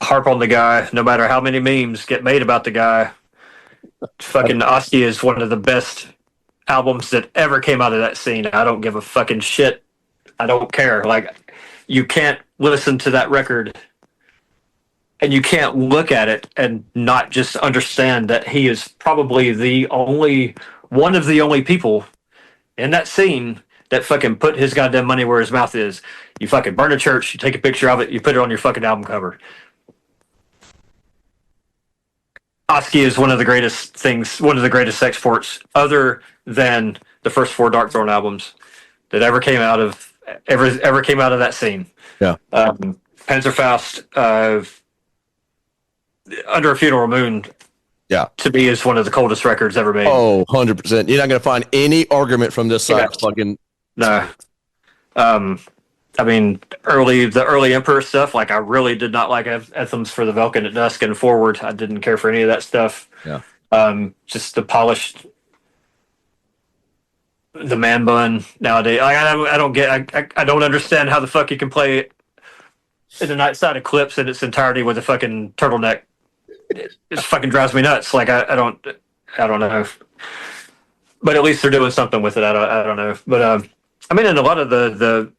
harp on the guy, no matter how many memes get made about the guy, fucking Oski is one of the best albums that ever came out of that scene. I don't give a fucking shit. I don't care. Like, you can't listen to that record and you can't look at it and not just understand that he is probably one of the only people in that scene that fucking put his goddamn money where his mouth is. You fucking burn a church, you take a picture of it, you put it on your fucking album cover. Oski is one of the greatest exports, other than the first 4 Darkthrone albums, that ever came out of that scene. Yeah. Panzerfaust, Under a Funeral Moon, yeah, to me is one of the coldest records ever made. Oh, 100%. You're not going to find any argument from this side. Fucking no. I mean, the early Emperor stuff, like, I really did not like Anthems for the Velkin at Dusk and Forward. I didn't care for any of that stuff. Yeah. Just the polished, the man bun nowadays. I don't understand how the fuck you can play in the Nightside Eclipse in its entirety with a fucking turtleneck. It fucking drives me nuts. Like, I don't know. But at least they're doing something with it. I don't know. But I mean, in a lot of the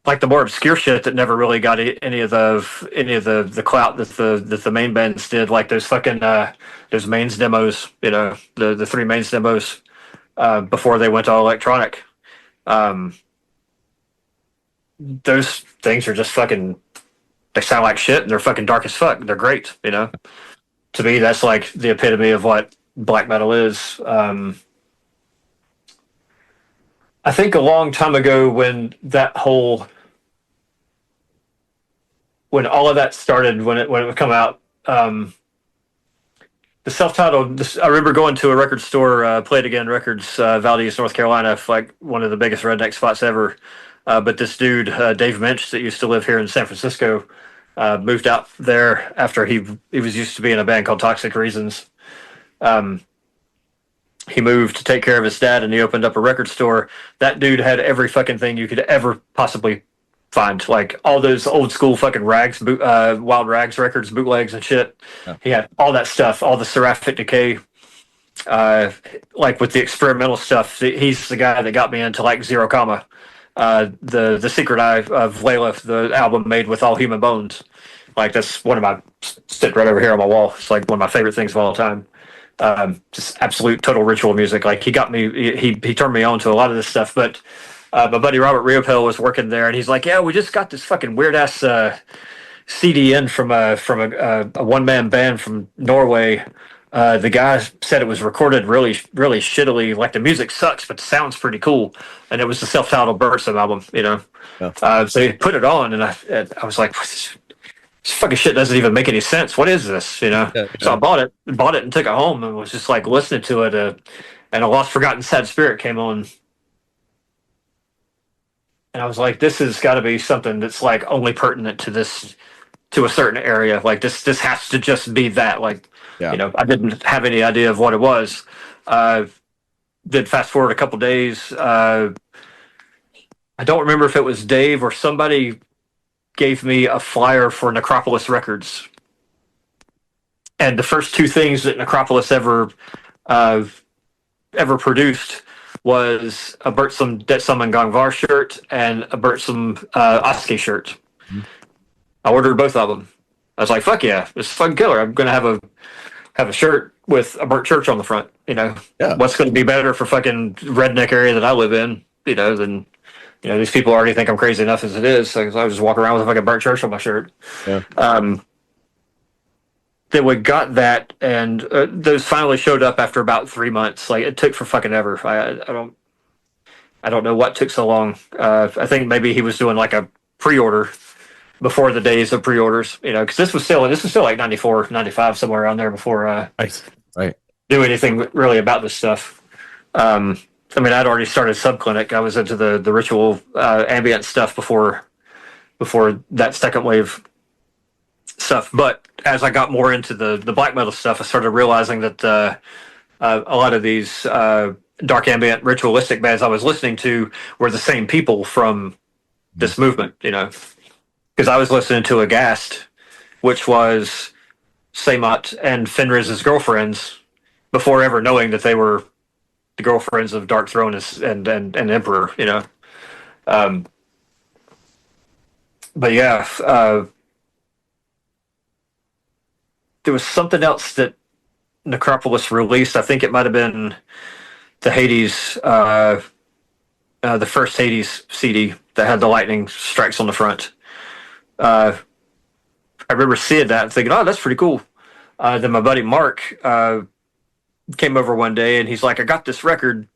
like the more obscure shit that never really got any of the clout that the main bands did, like those fucking those mains demos, the 3 mains demos before they went all electronic. Those things are just fucking, they sound like shit and they're fucking dark as fuck. They're great, To me, that's like the epitome of what black metal is. I think a long time ago when all of that started, when it would come out, the self-titled, I remember going to a record store, Play It Again Records, Valdez, North Carolina, like one of the biggest redneck spots ever. But this dude, Dave Minch, that used to live here in San Francisco, moved out there after he was used to be in a band called Toxic Reasons. He moved to take care of his dad, and he opened up a record store. That dude had every fucking thing you could ever possibly find, like all those old school fucking rags, Wild Rags records, bootlegs and shit. Yeah. He had all that stuff, all the Seraphic Decay, like with the experimental stuff. He's the guy that got me into like Zero Comma, the Secret Eye of Layla, the album made with all human bones. Like, that's one of my, sit right over here on my wall. It's like one of my favorite things of all time. Just absolute total ritual music. Like, he got me, he turned me on to a lot of this stuff. But my buddy Robert Riopel was working there, and he's like, yeah, we just got this fucking weird ass CD in from a one man band from Norway. The guy said it was recorded really really shittily. Like the music sucks, but the sound's pretty cool. And it was the self-titled Bursum album, you know. Yeah. So he put it on, and I was like, this fucking shit doesn't even make any sense. What is this, you know? Yeah, So I yeah. bought it, and took it home, and was just like listening to it. And a Lost Forgotten Sad Spirit came on, and I was like, this has got to be something that's like only pertinent to this, to a certain area. Like this has to just be that. Like, Yeah. you know, I didn't have any idea of what it was. Did fast forward a couple days. I don't remember if it was Dave or somebody gave me a flyer for Necropolis Records, and the first two things that Necropolis uh, ever produced was a Bertram Det Summon Gangvar shirt and a Bertram Oski shirt. Mm-hmm. I ordered both of them. I was like, "Fuck yeah, this is fucking killer! I'm gonna have a shirt with a burnt church on the front." You know, Yeah. what's going to be better for fucking redneck area that I live in? You know, than these people already think I'm crazy enough as it is. So I was just walking around with a fucking burnt church on my shirt. Yeah. Then we got that, and those finally showed up after about 3 months. Like it took for fucking ever. I don't know what took so long. I think maybe he was doing like a pre-order before the days of pre-orders. You know, because this was still like 94, 95, somewhere around there before Right. do anything really about this stuff. I mean, I'd already started Subclinic. I was into the ritual ambient stuff before that second wave stuff. But as I got more into the black metal stuff, I started realizing that a lot of these dark ambient ritualistic bands I was listening to were the same people from this movement, you know, because I was listening to Aghast, which was Samot and Fenriz's girlfriends, before ever knowing that they were the girlfriends of Dark Throne and Emperor, you know. But yeah, there was something else that Necropolis released. I think it might have been the Hades, the first Hades CD that had the lightning strikes on the front. I remember seeing that and thinking, "Oh, that's pretty cool." Then my buddy Mark came over one day and he's like, "I got this record.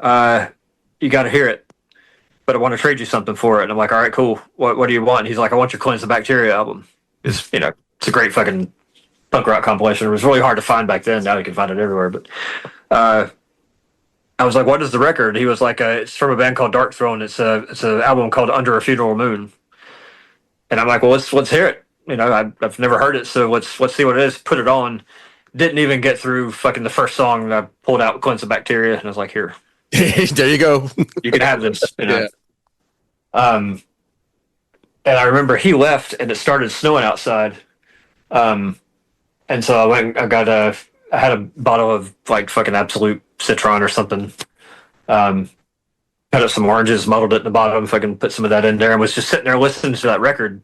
You got to hear it, but I want to trade you something for it." And I'm like, "All right, cool. What do you want?" And he's like, "I want your Cleanse the Bacteria album. It's it's a great fucking punk rock compilation. It was really hard to find back then. Now you can find it everywhere." But I was like, "What is the record?" And he was like, "It's from a band called Dark Throne. It's an album called Under a Funeral Moon." And I'm like, "Well, let's hear it. I've never heard it, so let's see what it is." Put it on. Didn't even get through fucking the first song, and I pulled out Cleanse the Bacteria, and I was like, "Here, There you go. you can have this." Yeah. And I remember he left, and it started snowing outside. And so I went. I had a bottle of like fucking Absolute Citron or something. Cut up some oranges, muddled it in the bottom. If I can put some of that in there, and was just sitting there listening to that record.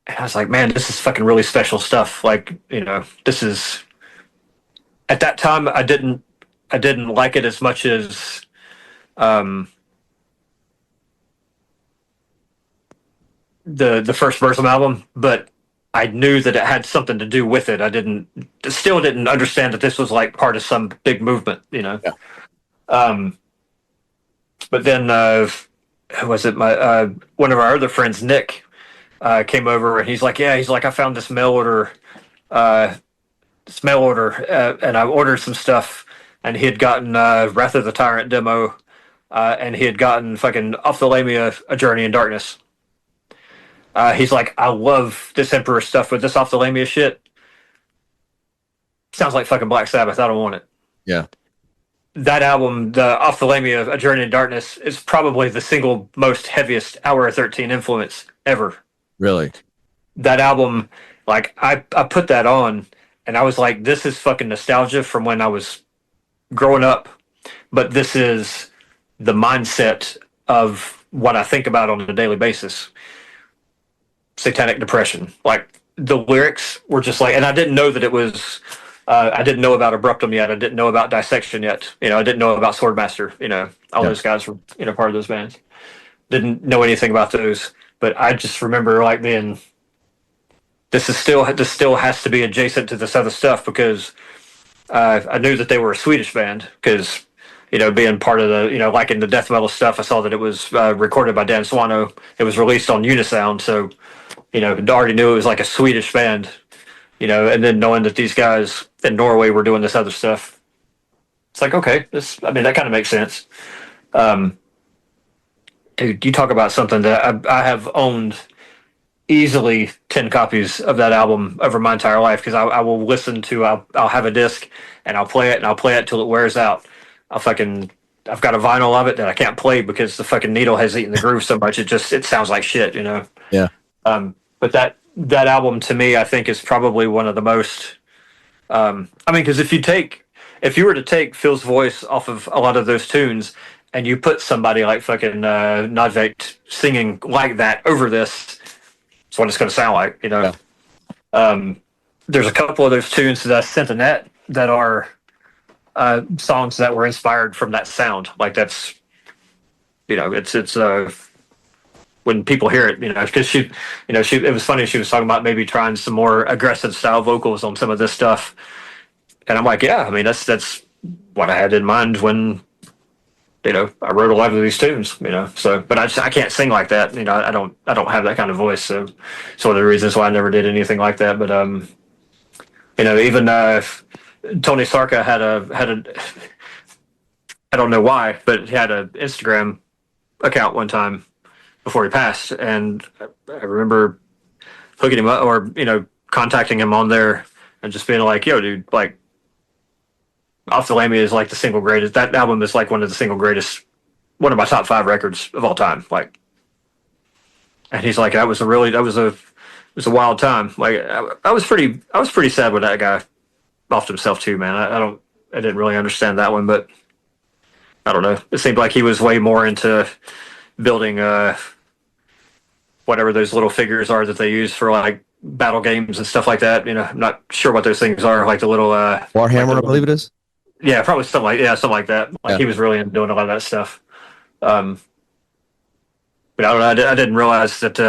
And I was like, "Man, this is fucking really special stuff." Like, this is. At that time, I didn't like it as much as. The first Bursum album, but I knew that it had something to do with it. Still didn't understand that this was like part of some big movement, Yeah. But then, was it my one of our other friends, Nick, came over and he's like, I found this mail order, and I ordered some stuff, and he had gotten Wrath of the Tyrant demo, and he had gotten fucking Ophthalmia, A Journey in Darkness. He's like, "I love this Emperor stuff, but this Ophthalmia shit sounds like fucking Black Sabbath. I don't want it." Yeah. That album, the Ophthalmia, A Journey in Darkness, is probably the single most heaviest Hour of 13 influence ever. Really? That album, like, I put that on, and I was like, this is fucking nostalgia from when I was growing up, but this is the mindset of what I think about on a daily basis. Satanic depression. Like, the lyrics were just like, and I didn't know that it was, I didn't know about Abruptum yet. I didn't know about Dissection yet. I didn't know about Swordmaster. All those guys were, part of those bands. Didn't know anything about those. but I just remember like being, this still has to be adjacent to this other stuff, because I knew that they were a Swedish band, because being part of the, like in the death metal stuff, I saw that it was recorded by Dan Swano. It was released on Unisound, so already knew it was like a Swedish band. And then knowing that these guys in Norway were doing this other stuff, it's like, okay, that kind of makes sense. Dude, you talk about something that I have owned easily 10 copies of that album over my entire life, because I will listen to, I'll have a disc and I'll play it and I'll play it till it wears out. I've got a vinyl of it that I can't play because the fucking needle has eaten the groove so much it sounds like shit, Yeah. But that album to me, I think, is probably one of the most, because if you were to take Phil's voice off of a lot of those tunes and you put somebody like fucking Nodvect singing like that over this, it's what it's going to sound like, Yeah. There's a couple of those tunes that I sent Annette that are songs that were inspired from that sound. Like that's, it's when people hear it, because it was funny. She was talking about maybe trying some more aggressive style vocals on some of this stuff. And I'm like, yeah, that's what I had in mind when, I wrote a lot of these tunes, so, but I can't sing like that. I don't have that kind of voice. So it's one of the reasons why I never did anything like that. But, even, Tony Sarka had a, I don't know why, but he had an Instagram account one time before he passed. And I remember hooking him up, or, contacting him on there and just being like, yo, dude, like, Off the Lamia is like the single greatest. That album is like one of my top 5 records of all time. Like, and he's like, it was a wild time. Like, I was pretty sad when that guy offed himself too, man. I didn't really understand that one, but I don't know. It seemed like he was way more into building whatever those little figures are that they use for like battle games and stuff like that. I'm not sure what those things are. Like the little Warhammer, I believe it is. Yeah, probably something like that. Like, he was really into doing a lot of that stuff. But I don't know. I didn't realize that,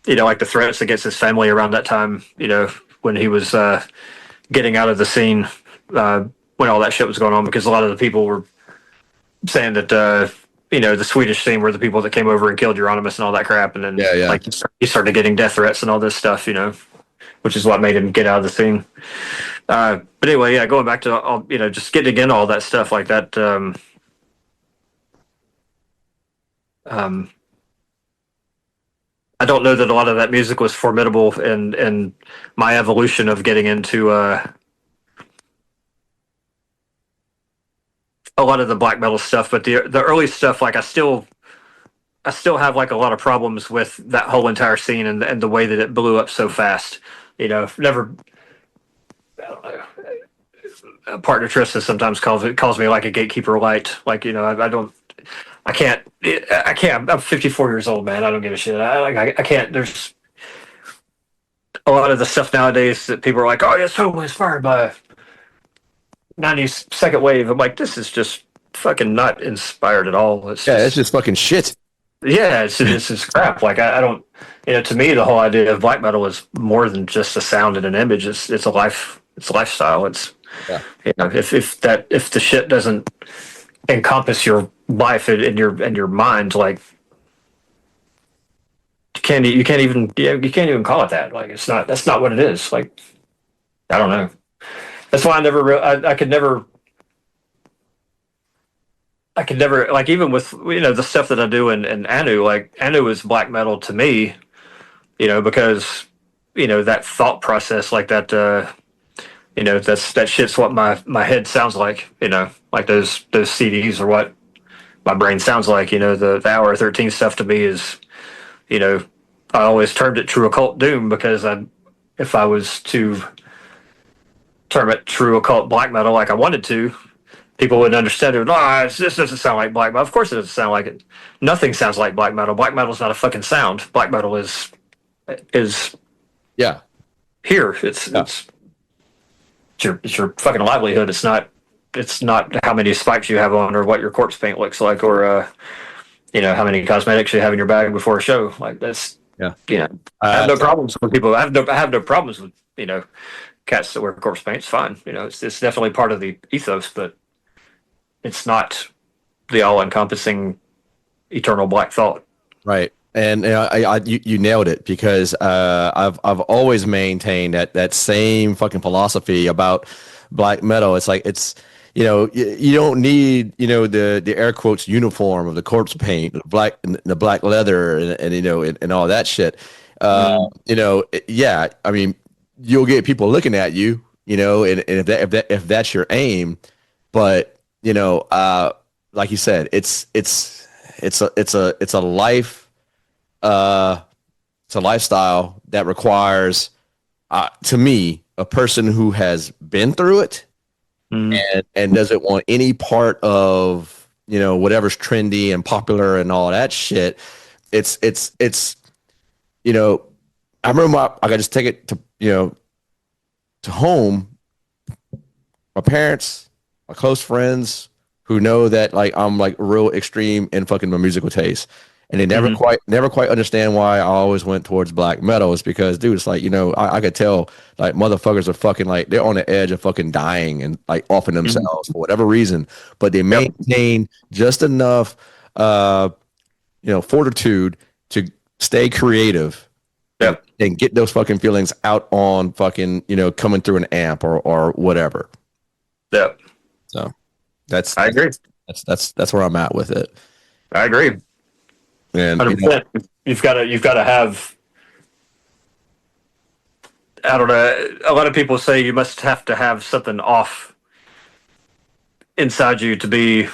like the threats against his family around that time, when he was getting out of the scene, when all that shit was going on, because a lot of the people were saying that, the Swedish scene were the people that came over and killed Euronymous and all that crap. And then like he started getting death threats and all this stuff, which is what made him get out of the scene. But anyway, yeah, going back to all, just getting into all that stuff like that. I don't know that a lot of that music was formidable in my evolution of getting into a lot of the black metal stuff, but the early stuff, like I still have like a lot of problems with that whole entire scene and the way that it blew up so fast. Never. I don't know. Partner Trista sometimes calls me like a gatekeeper light. Like, I can't. I'm 54 years old, man. I don't give a shit. I can't. There's a lot of the stuff nowadays that people are like, oh, it's totally inspired by 90s second wave. I'm like, this is just fucking not inspired at all. It's just fucking shit. Yeah, it's just crap. Like, I don't. To me, the whole idea of black metal is more than just a sound and an image. It's a life. It's a lifestyle. It's if the shit doesn't encompass your life and your mind, like you can't even call it that. Like, that's not what it is. Like, I don't know. That's why I could never like, even with the stuff that I do in Anu, like Anu is black metal to me, because that thought process, like that that shit's what my head sounds like, like those CDs are what my brain sounds like. The Hour 13 stuff to me is, I always termed it true occult doom, because if I was to term it true occult black metal like I wanted to, people wouldn't understand it. This doesn't sound like black metal. Of course it doesn't sound like it. Nothing sounds like black metal. Black metal is not a fucking sound. Black metal is here. It's your fucking livelihood. It's not how many spikes you have on, or what your corpse paint looks like, or how many cosmetics you have in your bag before a show. Like that's, Yeah. I have no problems with people. I have no problems with, cats that wear corpse paint. It's fine. It's definitely part of the ethos, but it's not the all encompassing eternal black thought. Right. And you nailed it, because I've always maintained that same fucking philosophy about black metal. It's like you don't need the air quotes uniform of the corpse paint, the black leather, and all that shit. Yeah. I mean, you'll get people looking at you, and if that's your aim, but like you said, it's a life. It's a lifestyle that requires, to me, a person who has been through it and doesn't want any part of whatever's trendy and popular and all that shit. It's I remember I got to just take it to home. My parents, my close friends who know that like I'm like real extreme in fucking my musical taste. And they never quite understand why I always went towards black metal. It's because, dude, it's like, I could tell like motherfuckers are fucking like they're on the edge of fucking dying and like offing themselves for whatever reason, but they maintain just enough fortitude to stay creative and get those fucking feelings out on fucking, coming through an amp or whatever. Yep. So I agree. That's where I'm at with it. I agree. And 100%. You've got to have. I don't know. A lot of people say you must have to have something off inside you to be,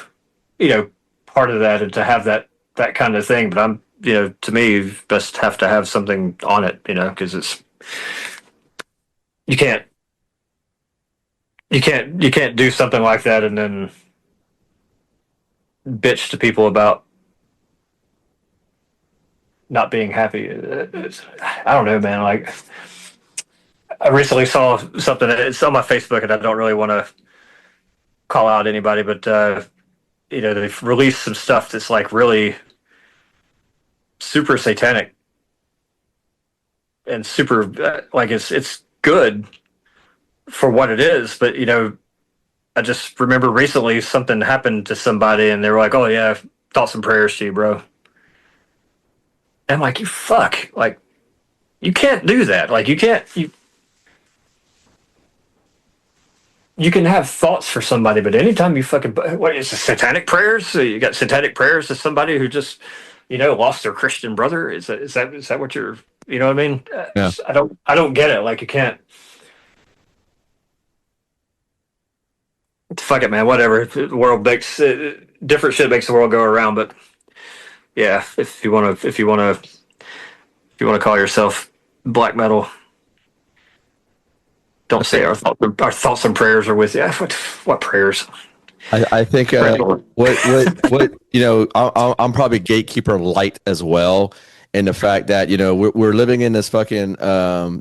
part of that and to have that kind of thing. But I'm, to me, you best have to have something on it, because it's you can't do something like that and then bitch to people about not being happy. I don't know, man. Like, I recently saw something. It's on my Facebook, and I don't really want to call out anybody, but they've released some stuff that's like really super satanic and super like it's good for what it is. But I just remember recently something happened to somebody, and they were like, "Oh yeah, thoughts and prayers to you, bro." And I'm like, you fuck, like, you can't do that. Like, you can have thoughts for somebody, but anytime you fucking, what is it, satanic prayers? So you got satanic prayers to somebody who just, lost their Christian brother. Is that what you're, what I mean? Yeah. I don't get it. Like, you can't. Fuck it, man. Whatever. The world makes different shit makes the world go around. But yeah, if you want to call yourself black metal, don't say our thoughts and prayers are with you. What prayers? I think what I'm probably gatekeeper light as well, in the fact that we're living in this fucking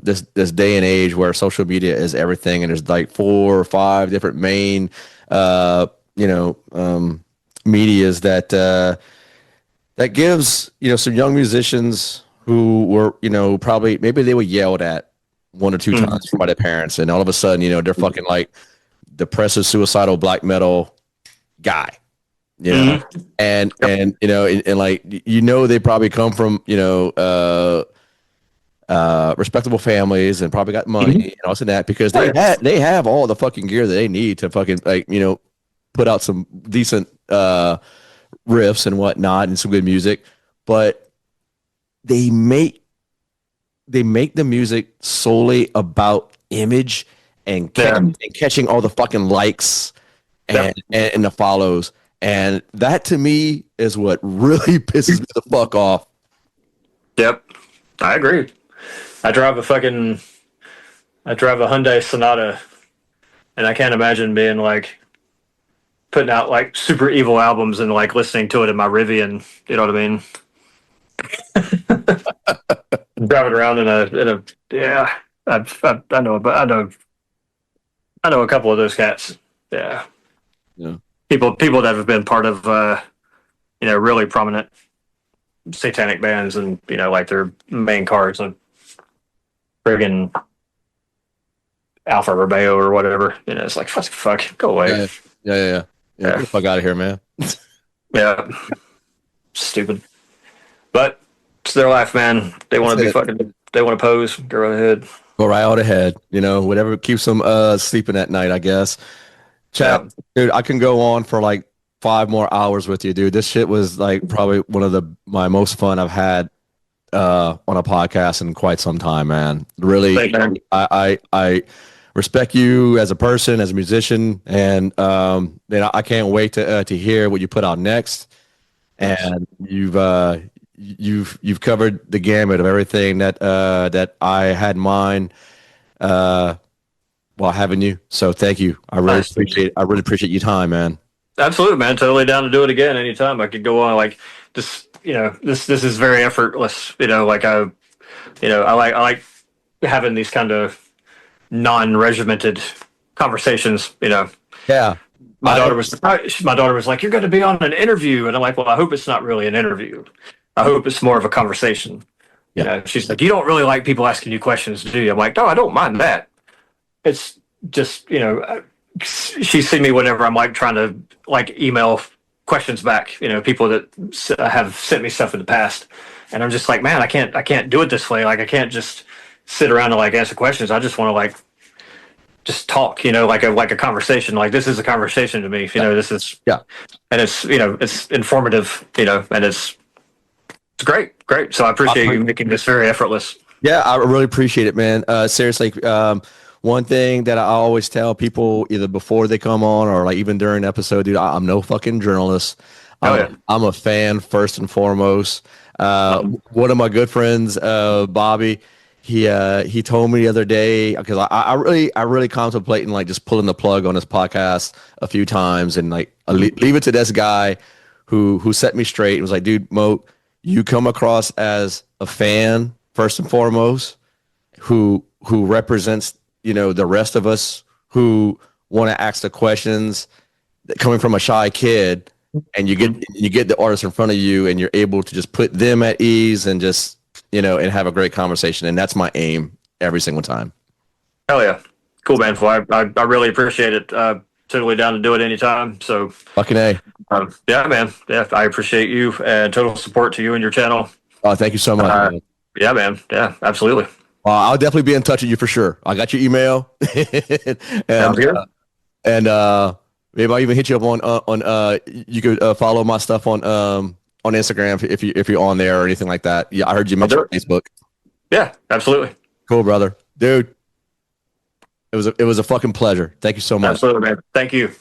this day and age where social media is everything, and there's like 4 or 5 different main medias that gives some young musicians who were probably maybe they were yelled at 1 or 2 times by their parents, and all of a sudden they're fucking like depressive, suicidal black metal guy, and like they probably come from respectable families and probably got money and all that, because they have all the fucking gear that they need to fucking like put out some decent riffs and whatnot and some good music, but they make the music solely about image and catching all the fucking likes and the follows, and that to me is what really pisses me the fuck off. Yep, I agree. I drive a Hyundai Sonata, and I can't imagine being like putting out like super evil albums and like listening to it in my Rivian. You know what I mean? Driving around in a yeah. I know, but I know a couple of those cats. Yeah. Yeah. People that have been part of really prominent satanic bands, and like their main cards on friggin' Alpha Romeo or whatever. It's like fuck, go away. Yeah. Get the fuck out of here, man. Yeah, stupid. But it's their life, man. They want to be fucking. They want to pose. Go right ahead. Go right out ahead. Whatever keeps them sleeping at night, I guess. Chad, dude, I can go on for like 5 more hours with you, dude. This shit was like probably one of my most fun I've had on a podcast in quite some time, man. Really, Thanks, man. I respect you as a person, as a musician, and I can't wait to hear what you put out next. And you've covered the gamut of everything that I had in mind while having you. So thank you. I really appreciate your time, man. Absolutely, man. Totally down to do it again anytime. I could go on like this. This is very effortless. Like I like having these kind of non-regimented conversations. Yeah. My daughter was like, "You're going to be on an interview," and I'm like, "Well, I hope it's not really an interview. I hope it's more of a conversation." She's like, "You don't really like people asking you questions, do you?" I'm like, "No, I don't mind that. It's just she's seen me whenever I'm like trying to like email questions back. People that have sent me stuff in the past, and I'm just like, man, I can't do it this way. Like, I can't just sit around and like answer questions. I just want to like just talk. Like a conversation. Like this is a conversation to me. This is and it's it's informative. And it's great. So I appreciate you making this very effortless. Yeah, I really appreciate it, man. Seriously, one thing that I always tell people either before they come on or like even during an episode, dude, I'm no fucking journalist. I'm a fan first and foremost. One of my good friends, Bobby, he told me the other day, because I really contemplating like just pulling the plug on this podcast a few times and like leave it to this guy who set me straight and was like, dude, Mo, you come across as a fan first and foremost, who represents the rest of us who want to ask the questions, coming from a shy kid, and you get the artist in front of you and you're able to just put them at ease and just and have a great conversation, and that's my aim every single time. Hell yeah, cool, man. Well, I really appreciate it. Totally down to do it anytime. So fucking A. Yeah, man. Yeah, I appreciate you, and total support to you and your channel. Oh, thank you so much. Man. Yeah, man. Yeah, absolutely. I'll definitely be in touch with you for sure. I got your email, and maybe I'll even hit you up on you could follow my stuff on Instagram if you're on there or anything like that. Yeah, I heard you mention Facebook. Yeah, absolutely. Cool, brother, dude. It was a fucking pleasure. Thank you so much. Absolutely, man. Thank you.